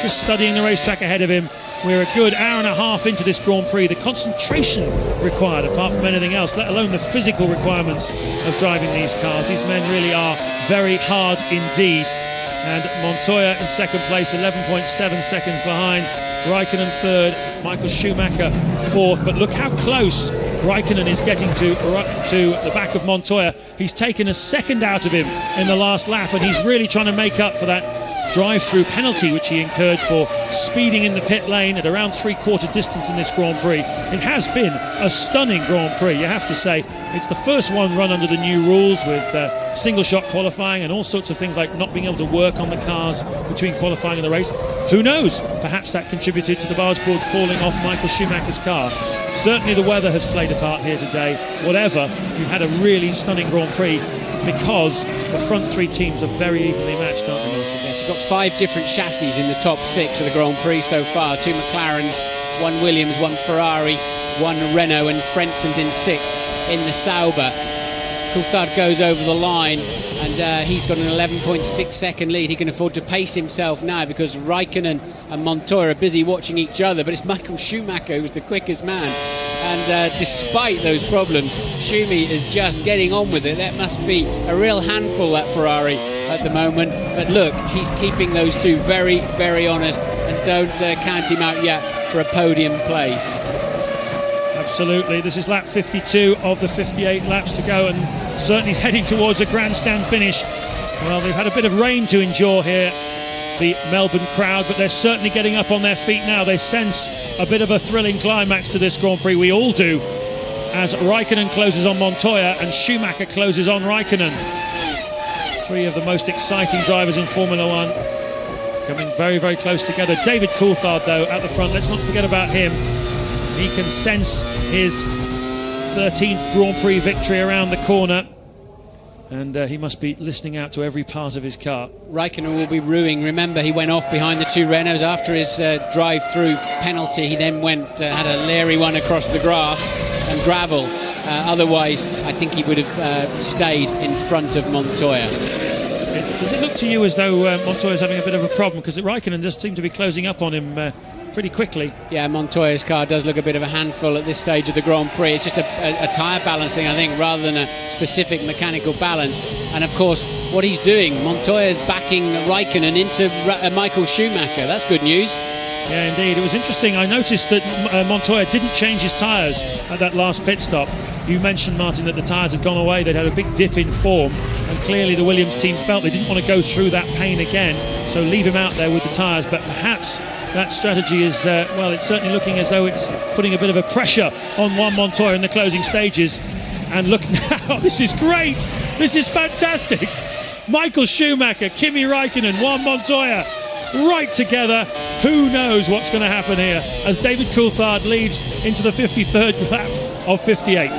just studying the racetrack ahead of him. We're a good hour and a half into this Grand Prix. The concentration required, apart from anything else, let alone the physical requirements of driving these cars. These men really are very hard indeed. And Montoya in second place, 11.7 seconds behind. Raikkonen third, Michael Schumacher fourth. But look how close Raikkonen is getting to the back of Montoya. He's taken a second out of him in the last lap, and he's really trying to make up for that drive-through penalty which he incurred for speeding in the pit lane at around three-quarter distance in this Grand Prix. It has been a stunning Grand Prix, you have to say. It's the first one run under the new rules with single-shot qualifying and all sorts of things like not being able to work on the cars between qualifying and the race. Who knows? Perhaps that contributed to the barge board falling off Michael Schumacher's car. Certainly the weather has played a part here today. Whatever, you've had a really stunning Grand Prix because the front three teams are very evenly matched, aren't they, Martin? Yes, you've got 5 different chassis in the top 6 of the Grand Prix so far. 2 McLarens, 1 Williams, 1 Ferrari, 1 Renault, and Frenzen's in 6th in the Sauber. Coulthard goes over the line, and he's got an 11.6 second lead. He can afford to pace himself now because Raikkonen and Montoya are busy watching each other, but it's Michael Schumacher who's the quickest man. And despite those problems, Schumi is just getting on with it. That must be a real handful, that Ferrari, at the moment. But look, he's keeping those two very, very honest, and don't count him out yet for a podium place. Absolutely. This is lap 52 of the 58 laps to go, and certainly heading towards a grandstand finish. Well, they've had a bit of rain to endure here, the Melbourne crowd, but they're certainly getting up on their feet now. They sense a bit of a thrilling climax to this Grand Prix. We all do, as Raikkonen closes on Montoya and Schumacher closes on Raikkonen. 3 of the most exciting drivers in Formula One coming very, very close together. David Coulthard, though, at the front. Let's not forget about him. He can sense his 13th Grand Prix victory around the corner, and he must be listening out to every part of his car. Raikkonen will be ruining. Remember, he went off behind the 2 Renaults after his drive-through penalty. He then had a leery one across the grass and gravel. Otherwise, I think he would have stayed in front of Montoya. Does it look to you as though Montoya's having a bit of a problem? Because Raikkonen just seemed to be closing up on him pretty quickly. Yeah, Montoya's car does look a bit of a handful at this stage of the Grand Prix. It's just a tyre balance thing, I think, rather than a specific mechanical balance. And of course, what he's doing, Montoya's backing Raikkonen into Michael Schumacher. That's good news. Yeah, indeed. It was interesting. I noticed that Montoya didn't change his tyres at that last pit stop. You mentioned, Martin, that the tyres had gone away. They'd had a big dip in form, and clearly the Williams team felt they didn't want to go through that pain again, so leave him out there with the tyres. But perhaps that strategy is, well, it's certainly looking as though it's putting a bit of a pressure on Juan Montoya in the closing stages. And look now, this is great. This is fantastic. Michael Schumacher, Kimi Raikkonen, Juan Montoya, right together. Who knows what's going to happen here as David Coulthard leads into the 53rd lap of 58.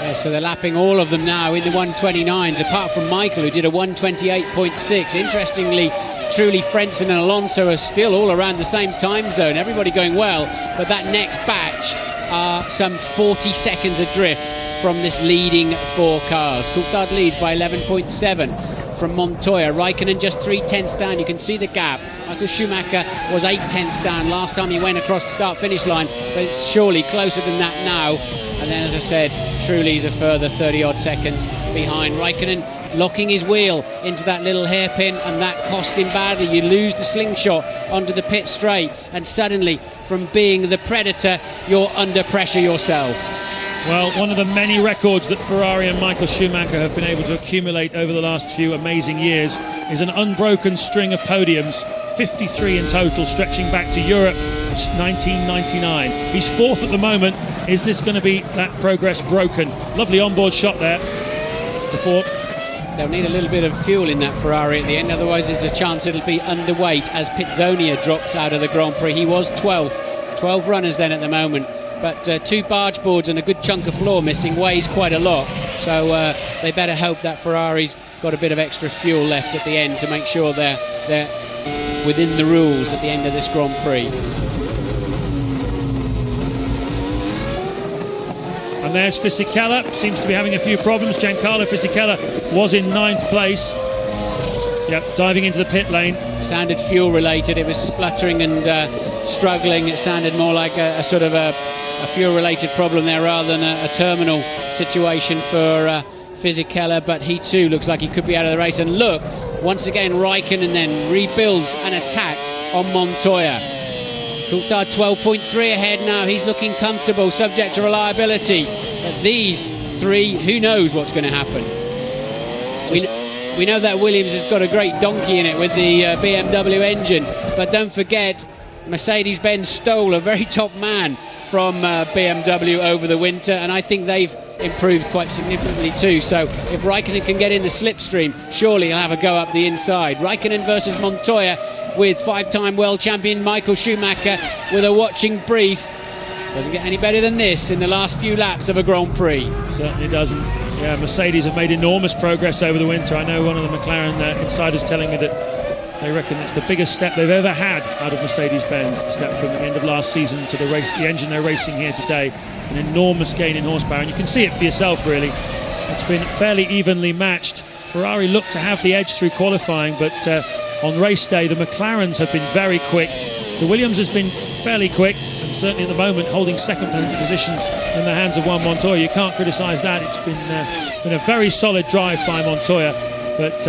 Yeah, so they're lapping all of them now in the 129s, apart from Michael, who did a 128.6. Interestingly, Trulli, Frentzen and Alonso are still all around the same time zone. Everybody going well, but that next batch are some 40 seconds adrift from this leading 4 cars. Coulthard leads by 11.7 from Montoya. Raikkonen just 3/10 down. You can see the gap. Michael Schumacher was 8/10 down last time he went across the start-finish line, but it's surely closer than that now. And then, as I said, Trulli's a further 30-odd seconds behind. Raikkonen locking his wheel into that little hairpin, and that cost him badly. You lose the slingshot onto the pit straight, and suddenly, from being the predator, you're under pressure yourself. Well, one of the many records that Ferrari and Michael Schumacher have been able to accumulate over the last few amazing years is an unbroken string of podiums, 53 in total, stretching back to Europe 1999. He's 4th at the moment. Is this going to be that progress broken? Lovely onboard shot there before. They'll need a little bit of fuel in that Ferrari at the end, otherwise there's a chance it'll be underweight as Pizzonia drops out of the Grand Prix. He was 12th. 12 runners then at the moment. But 2 barge boards and a good chunk of floor missing weighs quite a lot. So they better hope that Ferrari's got a bit of extra fuel left at the end to make sure they're within the rules at the end of this Grand Prix. And there's Fisichella, seems to be having a few problems. Giancarlo Fisichella was in 9th place. Yep, diving into the pit lane. Sounded fuel related. It was spluttering and struggling. It sounded more like a sort of a fuel related problem there rather than a terminal situation for Fisichella, but he too looks like he could be out of the race. And look, once again Raikkonen then rebuilds an attack on Montoya. Coulthard 12.3 ahead now. He's looking comfortable, subject to reliability. But these 3, who knows what's going to happen? We know that Williams has got a great donkey in it with the BMW engine, but don't forget, Mercedes-Benz stole a very top man from BMW over the winter, and I think they've improved quite significantly too. So if Raikkonen can get in the slipstream, surely he'll have a go up the inside. Raikkonen versus Montoya, with 5-time world champion Michael Schumacher with a watching brief. Doesn't get any better than this in the last few laps of a Grand Prix. Certainly doesn't. Yeah, Mercedes have made enormous progress over the winter. I know one of the McLaren insiders telling me that they reckon it's the biggest step they've ever had out of Mercedes-Benz. The step from the end of last season to the engine they're racing here today. An enormous gain in horsepower, and you can see it for yourself really. It's been fairly evenly matched. Ferrari looked to have the edge through qualifying, but on race day the McLarens have been very quick. The Williams has been fairly quick, and certainly at the moment holding second position in the hands of Juan Montoya. You can't criticise that. It's been a very solid drive by Montoya, but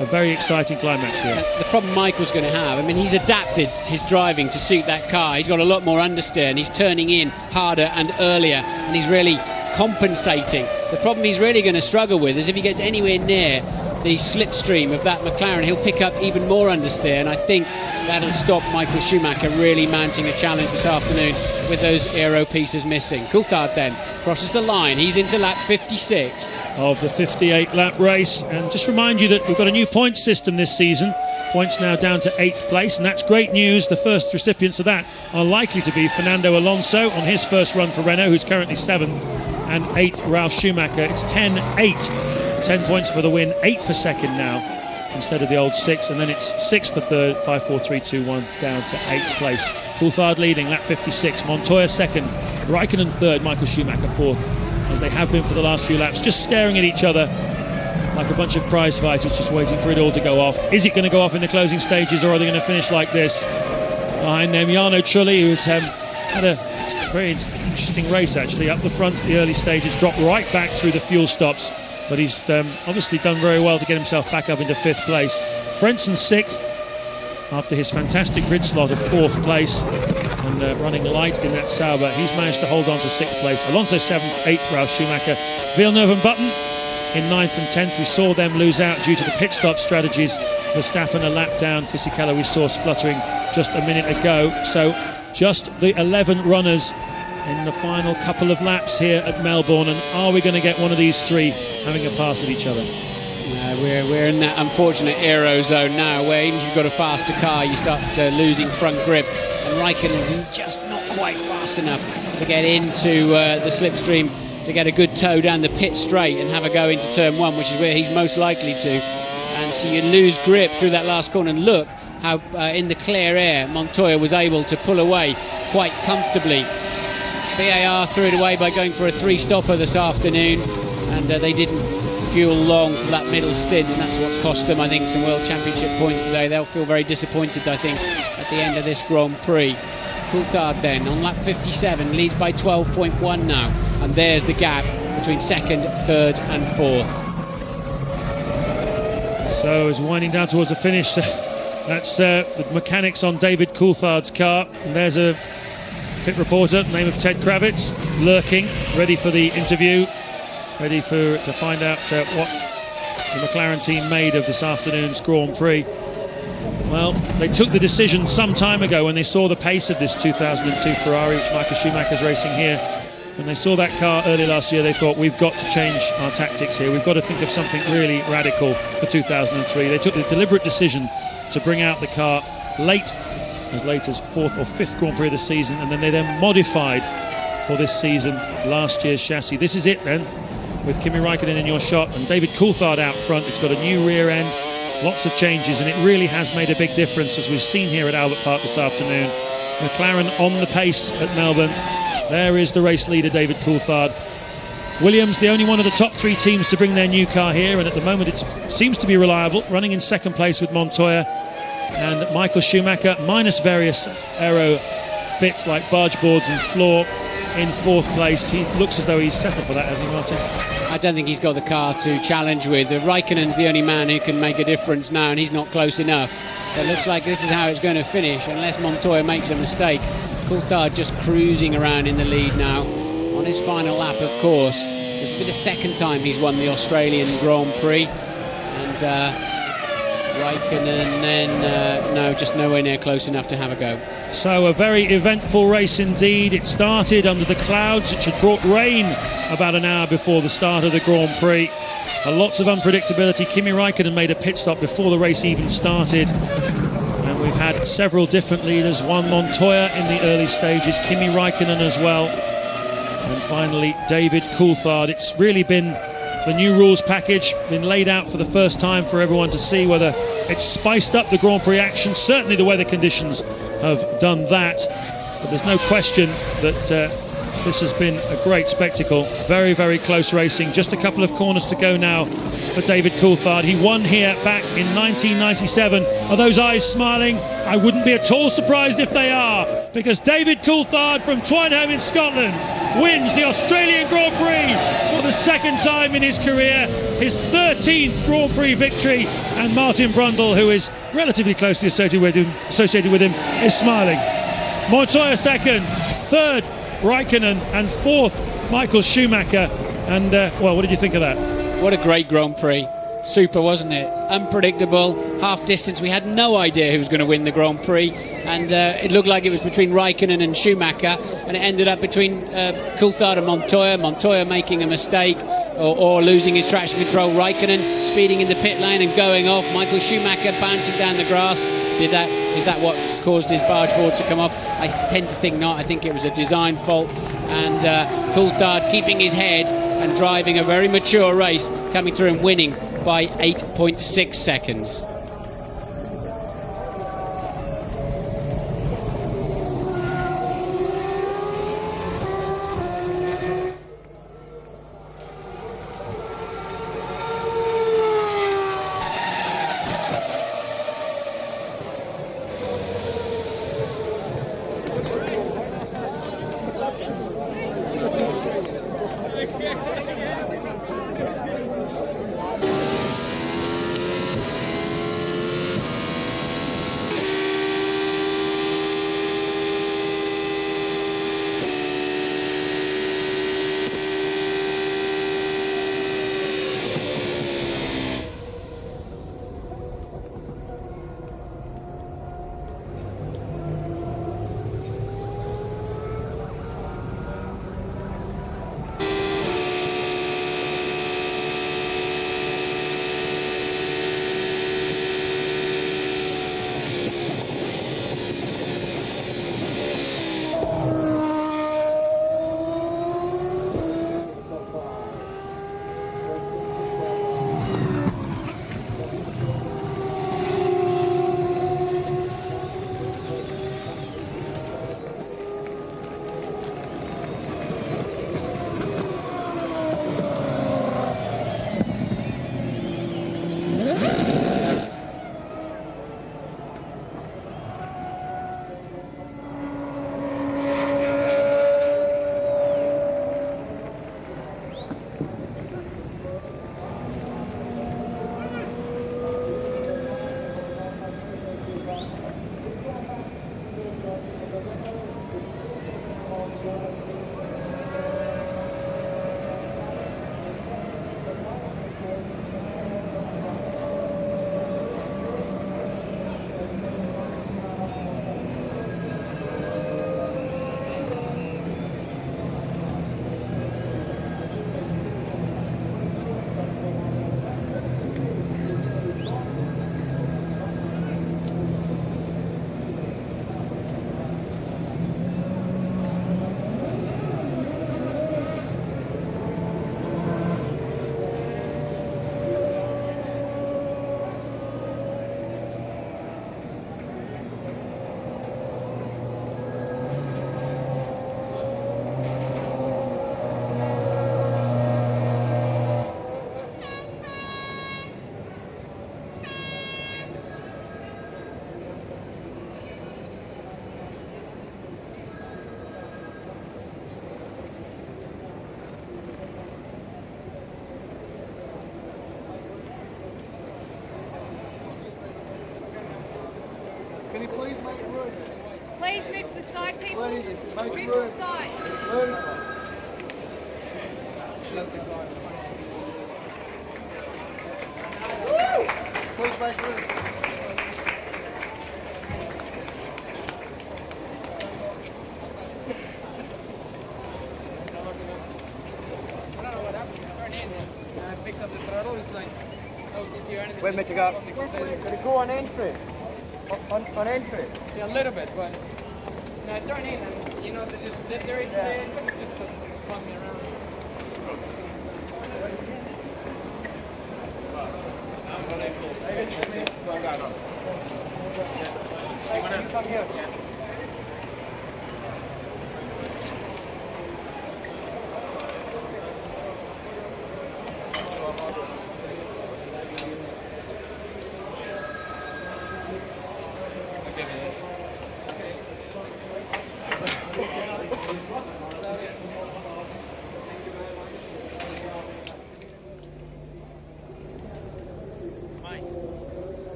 a very exciting climax here. The problem Michael's going to have, I mean, he's adapted his driving to suit that car. He's got a lot more understeer, and he's turning in harder and earlier, and he's really compensating. The problem he's really going to struggle with is if he gets anywhere near the slipstream of that McLaren, he'll pick up even more understeer, and I think that'll stop Michael Schumacher really mounting a challenge this afternoon with those aero pieces missing. Coulthard then crosses the line. He's into lap 56 of the 58 lap race, and just remind you that we've got a new points system this season. Points now down to 8th place, and that's great news. The first recipients of that are likely to be Fernando Alonso on his first run for Renault, who's currently 7th, and 8th Ralf Schumacher. It's 10-8. 10 points for the win, 8 for second now instead of the old 6, and then it's 6 for third, 5, 4, 3, 2, 1 down to 8th place. Coulthard leading, lap 56, Montoya second, Raikkonen third, Michael Schumacher fourth, as they have been for the last few laps, just staring at each other like a bunch of prize fighters, just waiting for it all to go off. Is it going to go off in the closing stages, or are they going to finish like this? Behind them, Jarno Trulli, who's had a very interesting race actually, up the front, the early stages, dropped right back through the fuel stops. But he's obviously done very well to get himself back up into 5th place. Frentzen 6th after his fantastic grid slot of 4th place and running light in that Sauber. He's managed to hold on to 6th place. Alonso 7th, 8th Ralf Schumacher. Villeneuve and Button in 9th and 10th. We saw them lose out due to the pit stop strategies. Verstappen a lap down. Fisichella we saw spluttering just a minute ago. So just the 11 runners in the final couple of laps here at Melbourne, and are we going to get one of these three having a pass at each other? We're in that unfortunate aero zone now, where even if you've got a faster car, you start losing front grip, and Raikkonen just not quite fast enough to get into the slipstream to get a good tow down the pit straight and have a go into turn 1, which is where he's most likely to. And so you lose grip through that last corner, and look how in the clear air Montoya was able to pull away quite comfortably. VAR threw it away by going for a 3-stopper this afternoon, and they didn't fuel long for that middle stint, and that's what's cost them, I think, some World Championship points today. They'll feel very disappointed, I think, at the end of this Grand Prix. Coulthard then on lap 57 leads by 12.1 now, and there's the gap between 2nd, 3rd and 4th. So as winding down towards the finish, that's the mechanics on David Coulthard's car, and there's a pit reporter, name of Ted Kravitz, lurking, ready for the interview, ready to find out what the McLaren team made of this afternoon's Grand Prix. Well, they took the decision some time ago when they saw the pace of this 2002 Ferrari, which Michael Schumacher's racing here. When they saw that car early last year, they thought, we've got to change our tactics here. We've got to think of something really radical for 2003. They took the deliberate decision to bring out the car as late as 4th or 5th Grand Prix of the season, and then they modified for this season last year's chassis. This is it then, with Kimi Raikkonen in your shot and David Coulthard out front. It's got a new rear end, lots of changes, and it really has made a big difference, as we've seen here at Albert Park this afternoon. McLaren on the pace at Melbourne. There is the race leader, David Coulthard. Williams, the only one of the top 3 teams to bring their new car here, and at the moment it seems to be reliable, running in 2nd place with Montoya. And Michael Schumacher, minus various aero bits like barge boards and floor, in 4th place. He looks as though he's settled for that, hasn't he, Martin? I don't think he's got the car to challenge with. Raikkonen's the only man who can make a difference now, and he's not close enough. So it looks like this is how it's going to finish, unless Montoya makes a mistake. Coulthard just cruising around in the lead now. On his final lap, of course. This will be the 2nd time he's won the Australian Grand Prix. And and Raikkonen then, no, just nowhere near close enough to have a go. So a very eventful race indeed. It started under the clouds, which had brought rain about an hour before the start of the Grand Prix. Lots of unpredictability. Kimi Raikkonen made a pit stop before the race even started. And we've had several different leaders. Juan Montoya in the early stages, Kimi Raikkonen as well. And finally, David Coulthard. It's really been the new rules package, been laid out for the first time for everyone to see, whether it's spiced up the Grand Prix action. Certainly the weather conditions have done that. But there's no question that this has been a great spectacle. Very, very close racing. Just a couple of corners to go now for David Coulthard. He won here back in 1997. Are those eyes smiling? I wouldn't be at all surprised if they are, because David Coulthard from Twynham in Scotland wins the Australian Grand Prix for the second time in his career, his 13th Grand Prix victory, and Martin Brundle, who is relatively closely associated with him, is smiling. Montoya second, third Raikkonen, and fourth Michael Schumacher. And well, what did you think of that? What a great Grand Prix. Super, wasn't it? Unpredictable, half distance. We had no idea who was going to win the Grand Prix, and it looked like it was between Raikkonen and Schumacher, and it ended up between Coulthard and Montoya. Montoya making a mistake or losing his traction control. Raikkonen speeding in the pit lane and going off. Michael Schumacher bouncing down the grass. Is that what caused his barge board to come off? I tend to think not. I think it was a design fault, and Coulthard keeping his head and driving a very mature race, coming through and winning by 8.6 seconds. Can you please make room? Please move to the side, people. Please, make Move to room. the side. Move. Woo! When did you go? Did it go on entry? On entry? Yeah, a little bit, but no, turn in and you know there is just come around. Come here.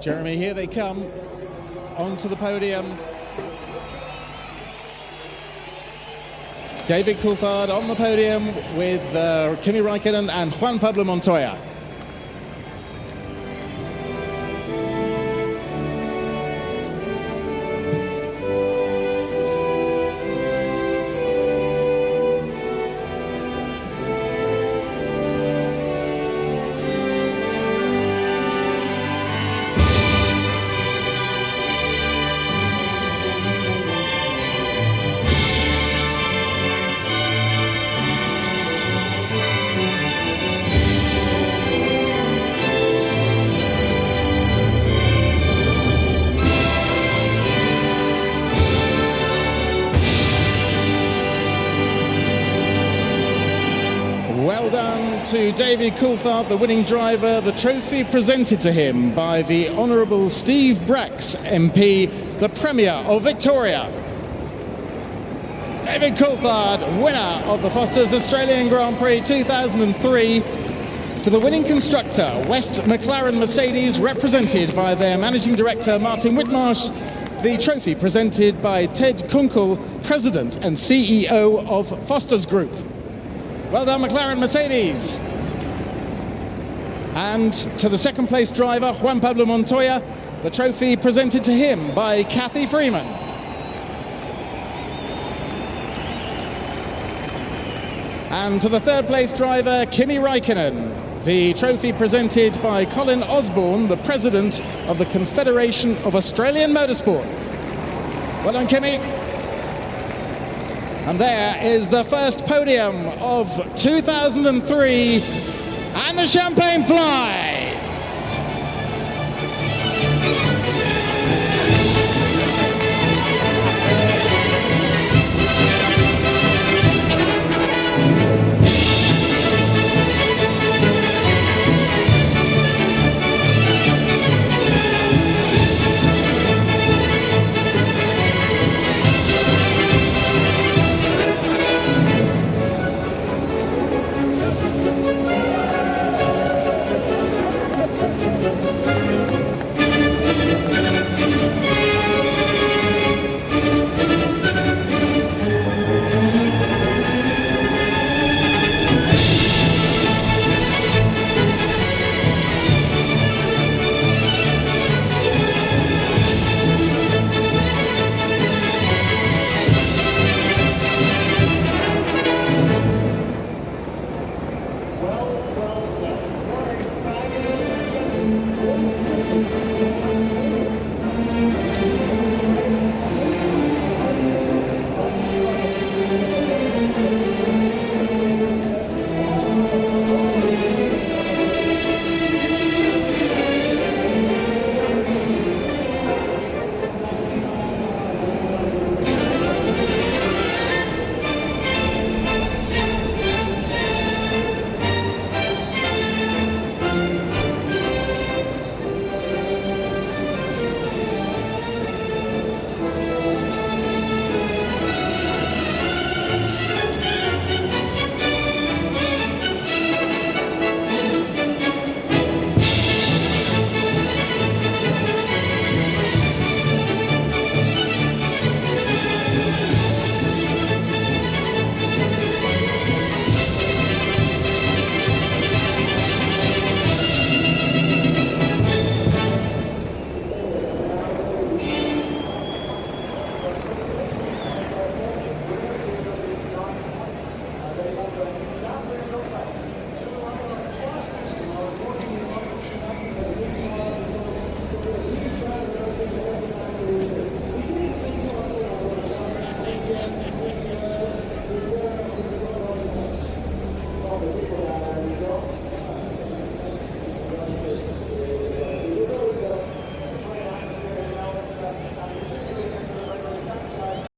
Jeremy, here they come onto the podium. David Coulthard on the podium with Kimi Räikkönen and Juan Pablo Montoya. To David Coulthard, the winning driver, the trophy presented to him by the Honourable Steve Bracks MP, the Premier of Victoria. David Coulthard, winner of the Foster's Australian Grand Prix 2003. To the winning constructor, West McLaren Mercedes, represented by their Managing Director Martin Whitmarsh, the trophy presented by Ted Kunkel, President and CEO of Foster's Group. Well done, McLaren Mercedes. And to the second place driver, Juan Pablo Montoya, the trophy presented to him by Kathy Freeman. And to the third place driver, Kimi Räikkönen, the trophy presented by Colin Osborne, the President of the Confederation of Australian Motorsport. Well done, Kimi. And there is the first podium of 2003, and the champagne flies!